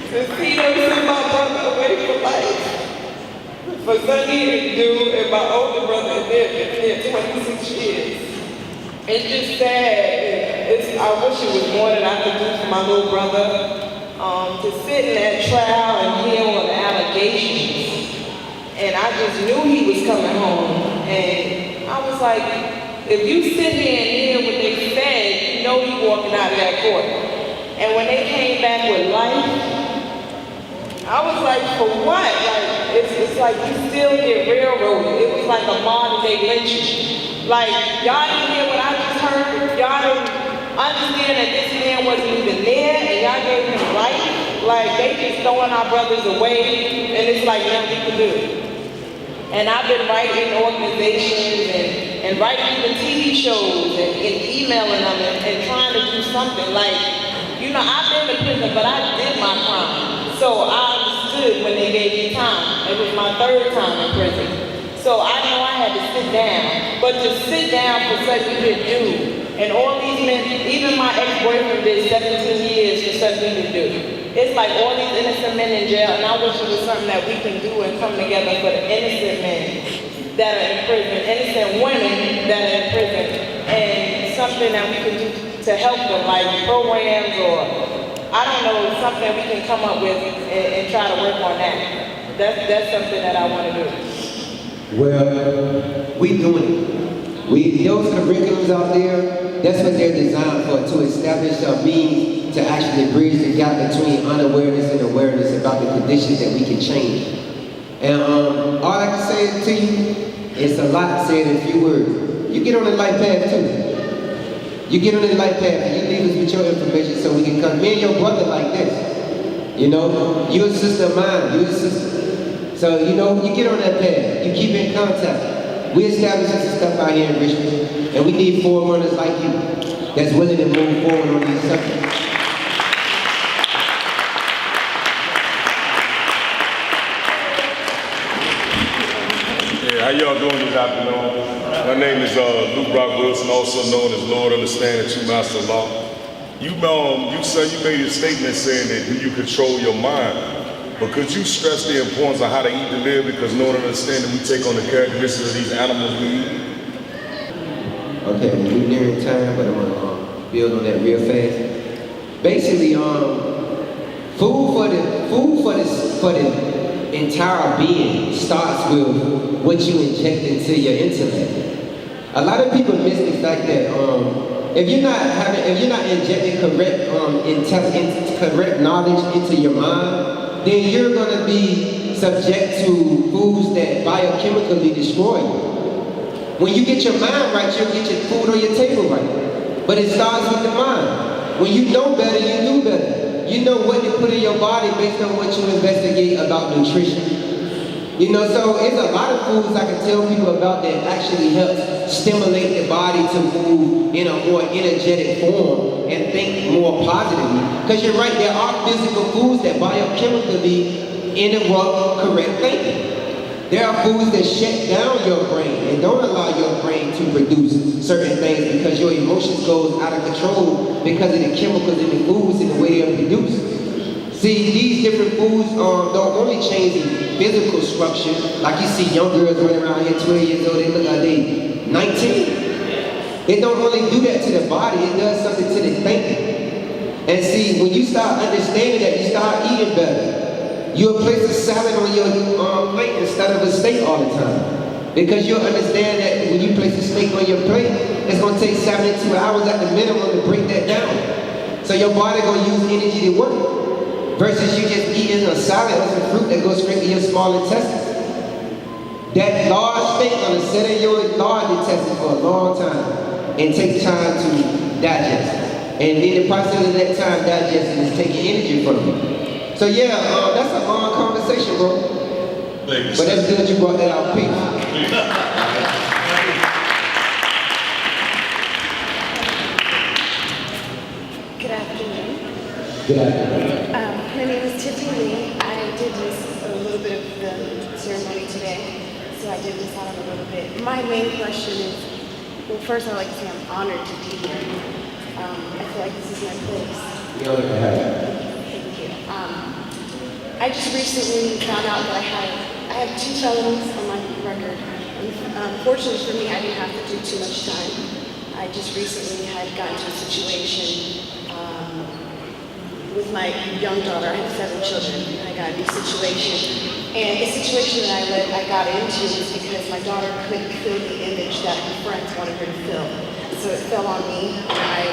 To see them send my brother away for life. For Sonny to do, and my older brother lived there 26 years. It's just sad. I wish it was more that I could do for my little brother. To sit in that trial and hear all the allegations. And I just knew he was coming home. And I was like, if you sit here and hear what they said, you know you walking out of that court. And when they came back with life, I was like, for what? Like, it's like you still get railroaded. It was like a modern day lynching. Like, y'all didn't hear what I just heard? Y'all didn't understand that this man wasn't even there and y'all gave him life? Like, they just throwing our brothers away and it's like nothing we can do. And I've been writing organizations and writing even TV shows and emailing them and trying to do something. Like, you know, I've been to prison, but I did my crime. So I understood when they gave me time. It was my 3rd time in prison. So I know I had to sit down. But to sit down for such you didn't do, and all these men, even my ex-boyfriend did 17 years for such we didn't do. It's like all these innocent men in jail, and I wish it was something that we can do and come together for the innocent men that are in prison, innocent women that are in prison, and something that we can do to help them, like programs or, I don't know, something we can come up with and try to work on that. That's something that I want to do. Well, we doing it. Those curriculums out there, that's what they're designed for, to establish a means to actually bridge the gap between unawareness and awareness about the conditions that we can change. And all I can say to you, it's a lot said in a few words. You get on the light path too. You get on the light path and you leave us with your information so we can come. Me and your brother like this. You know, you're a sister of mine, you're a sister. So, you know, you get on that path, you keep in contact. We establishing some stuff out here in Richmond, and we need forerunners like you that's willing to move forward on these subjects. Yeah, how y'all doing this afternoon? My name is Luke Brock Wilson, also known as Lord Understanding, True Master of Law. You made a statement saying that you control your mind. But could you stress the importance of how to eat to live? Because knowing and understanding we take on the characteristics of these animals we eat. Okay, we're nearing time, but I'm gonna build on that real fast. Basically, food for the entire being starts with what you inject into your intellect. A lot of people miss the fact that if you're not injecting correct knowledge into your mind, then you're going to be subject to foods that biochemically destroy you. When you get your mind right, you'll get your food on your table right. But it starts with the mind. When you know better, you do better. You know what to put in your body based on what you investigate about nutrition. You know, so it's a lot of foods I can tell people about that actually helps stimulate the body to move in a more energetic form and think more positively. Because you're right, there are physical foods that biochemically interrupt correct thinking. There are foods that shut down your brain and don't allow your brain to produce certain things because your emotions goes out of control because of the chemicals in the foods and the way they're produced. See, these different foods don't only change the physical structure. Like you see young girls running around here 12 years old, they look like they 19. It don't only do that to the body, it does something to the thinking. And see, when you start understanding that, you start eating better. You'll place a salad on your plate instead of a steak all the time. Because you'll understand that when you place a steak on your plate, it's going to take 72 hours at the minimum to break that down. So your body going to use energy to work. Versus you just eating a salad or some fruit that goes straight to your small intestines. That large steak going to sit in your large intestine for a long time and take time to digest. And in the process of that time digesting is taking energy from you. So yeah, that's a long conversation, bro. But that's good you brought that out, Pete. Good afternoon. Good afternoon. My name is Tiffany Lee. I did miss a little bit of the ceremony today, so I did miss out on a little bit. My main question is, well, first I'd like to say I'm honored to be here. I feel like this is my place. Thank you. I just recently found out that I have 2 felonies on my record. Fortunately for me, I didn't have to do too much time. I just recently had gotten into a situation with my young daughter. I have 7 children, and I got a new situation. And the situation that I got into was because my daughter couldn't fill the image that her friends wanted her to fill. So it fell on me, and I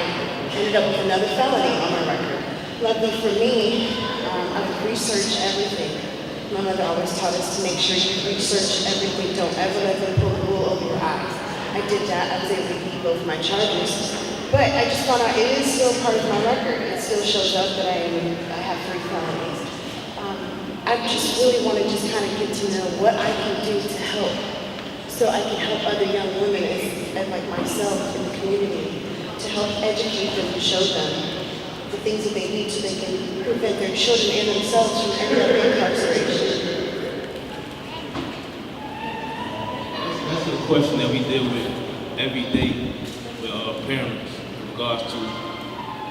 ended up with another felony on my record. Luckily for me, I would research everything. My mother always taught us to make sure you research everything. Don't ever let them pull the wool over your eyes. I did that. I was able to beat both my charges. But I just found out it is still part of my record. It still shows up that I have 3 felonies. I just really want to just kind of get to know what I can do to help, so I can help other young women and like myself in the community, to help educate them and show them the things that they need so they can prevent their children and themselves from ending up in incarceration. That's a question that we deal with every day with parents in regards to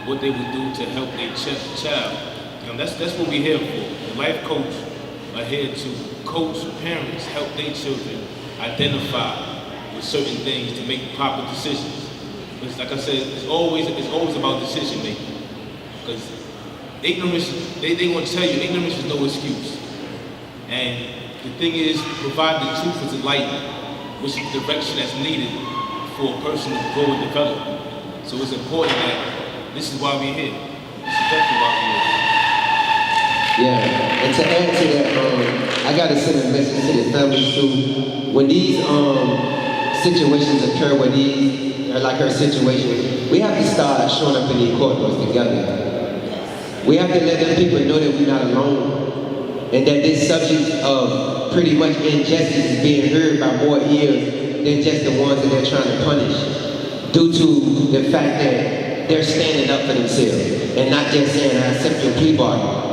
what they would do to help their child. That's what we're here for. The life coach are here to coach parents, help their children identify with certain things to make proper decisions. Because like I said, it's always about decision making. Because ignorance, they want to tell you, ignorance is no excuse. And the thing is, provide the truth as a light, which is the direction that's needed for a person to grow and develop. So it's important that this is why we're here. This is definitely why we're here. Yeah, and to add to that, I gotta send a message to the families too. When these situations occur, when these are like her situation, we have to start showing up in the courtrooms together. We have to let them people know that we're not alone, and that this subject of pretty much injustice is being heard by more ears than just the ones that they're trying to punish, due to the fact that they're standing up for themselves and not just saying, I accept your plea bargain.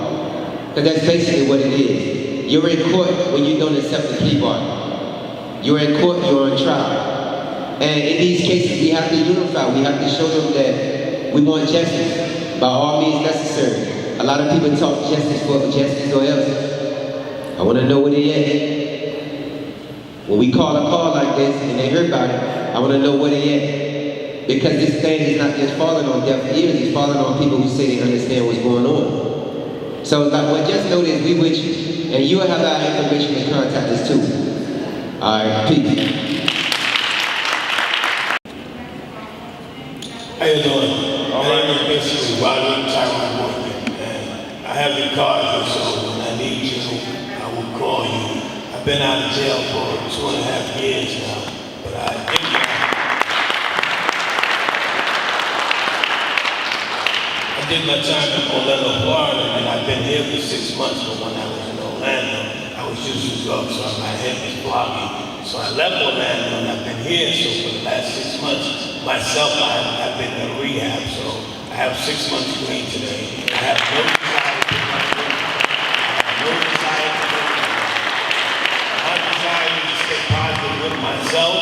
Because that's basically what it is. You're in court when you don't accept the plea bargain. You're in court, you're on trial. And in these cases, we have to unify. We have to show them that we want justice by all means necessary. A lot of people talk justice for justice or else. I want to know where they at. When we call a call like this and they heard about it, I want to know where they at. Because this thing is not just falling on deaf ears, it's falling on people who say they understand what's going on. So just know this, we with you. And you will have our information to contact us too. All right, peace. How you doing? My name is basically Roderick Tyrone Morgan, and I have your card here, so when I need you, I will call you. I've been out of jail for 2.5 years now, but I did my time in Orlando, Florida, and I've been here for 6 months, but when I was in Orlando, I was using drugs, so my head was bloggy. So I left Orlando and I've been here, so for the last 6 months, myself, I've been in rehab, so I have 6 months clean today. I have no desire to my drink. I have no desire to drink. My desire is to stay positive with myself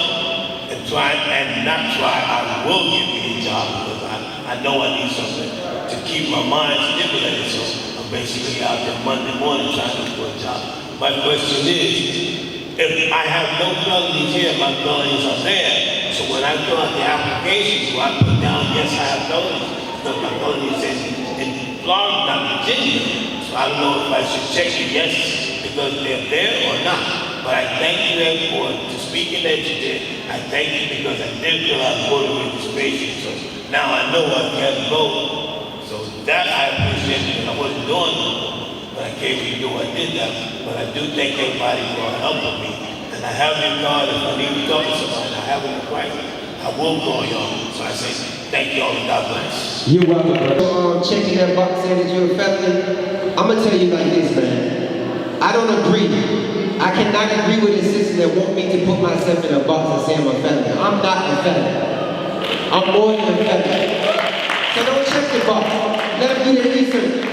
and try and not try. I will get me a job because I know I need something to keep my mind stimulated. So I'm basically out there Monday morning trying to look for a job. My question is, if I have no felonies here, my felonies are there. So when I fill out the application, do I put down, yes, I have felonies? Because my felonies in Florida, not Virginia. So I don't know if I should check it, yes, because they're there or not. But I thank you then for speaking that you did. I thank you because I did fill out voter registration. So now I know I can vote. So that I appreciate because I wasn't doing it. But I came to do, I did that. But I do thank everybody for helping me. And I have your card if I need to talk to somebody. I have it in writing. I will call y'all. So I say thank y'all and God bless. You're welcome, bro. Checking that box saying that you're a felon. I'm gonna tell you like this, man. I don't agree. I cannot agree with a system that want me to put myself in a box and say I'm a felon. I'm not a felon. I'm more than a felon. So don't check the box. Let them do their research.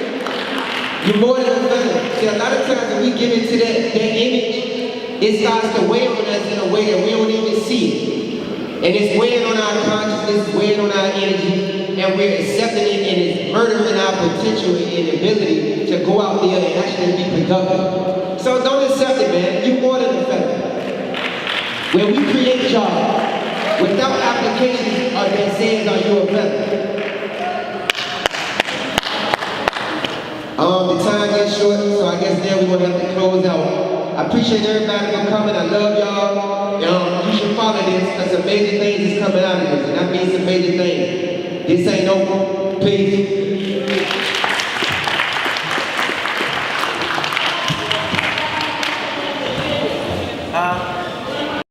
You're more than a felon. See, a lot of times when we give into that image, it starts to weigh on us in a way that we don't even see it. And it's weighing on our consciousness, it's weighing on our energy, and we're accepting it, and it's murdering our potential and ability to go out there and actually be productive. So don't accept it, man. You're more than a felon. When we create jobs without applications that says, are you a felon? The time gets short, so I guess now we're gonna have to close out. I appreciate everybody for coming. I love y'all. You should follow this because some major things is coming out of this, and I mean some major things. This ain't over. Peace.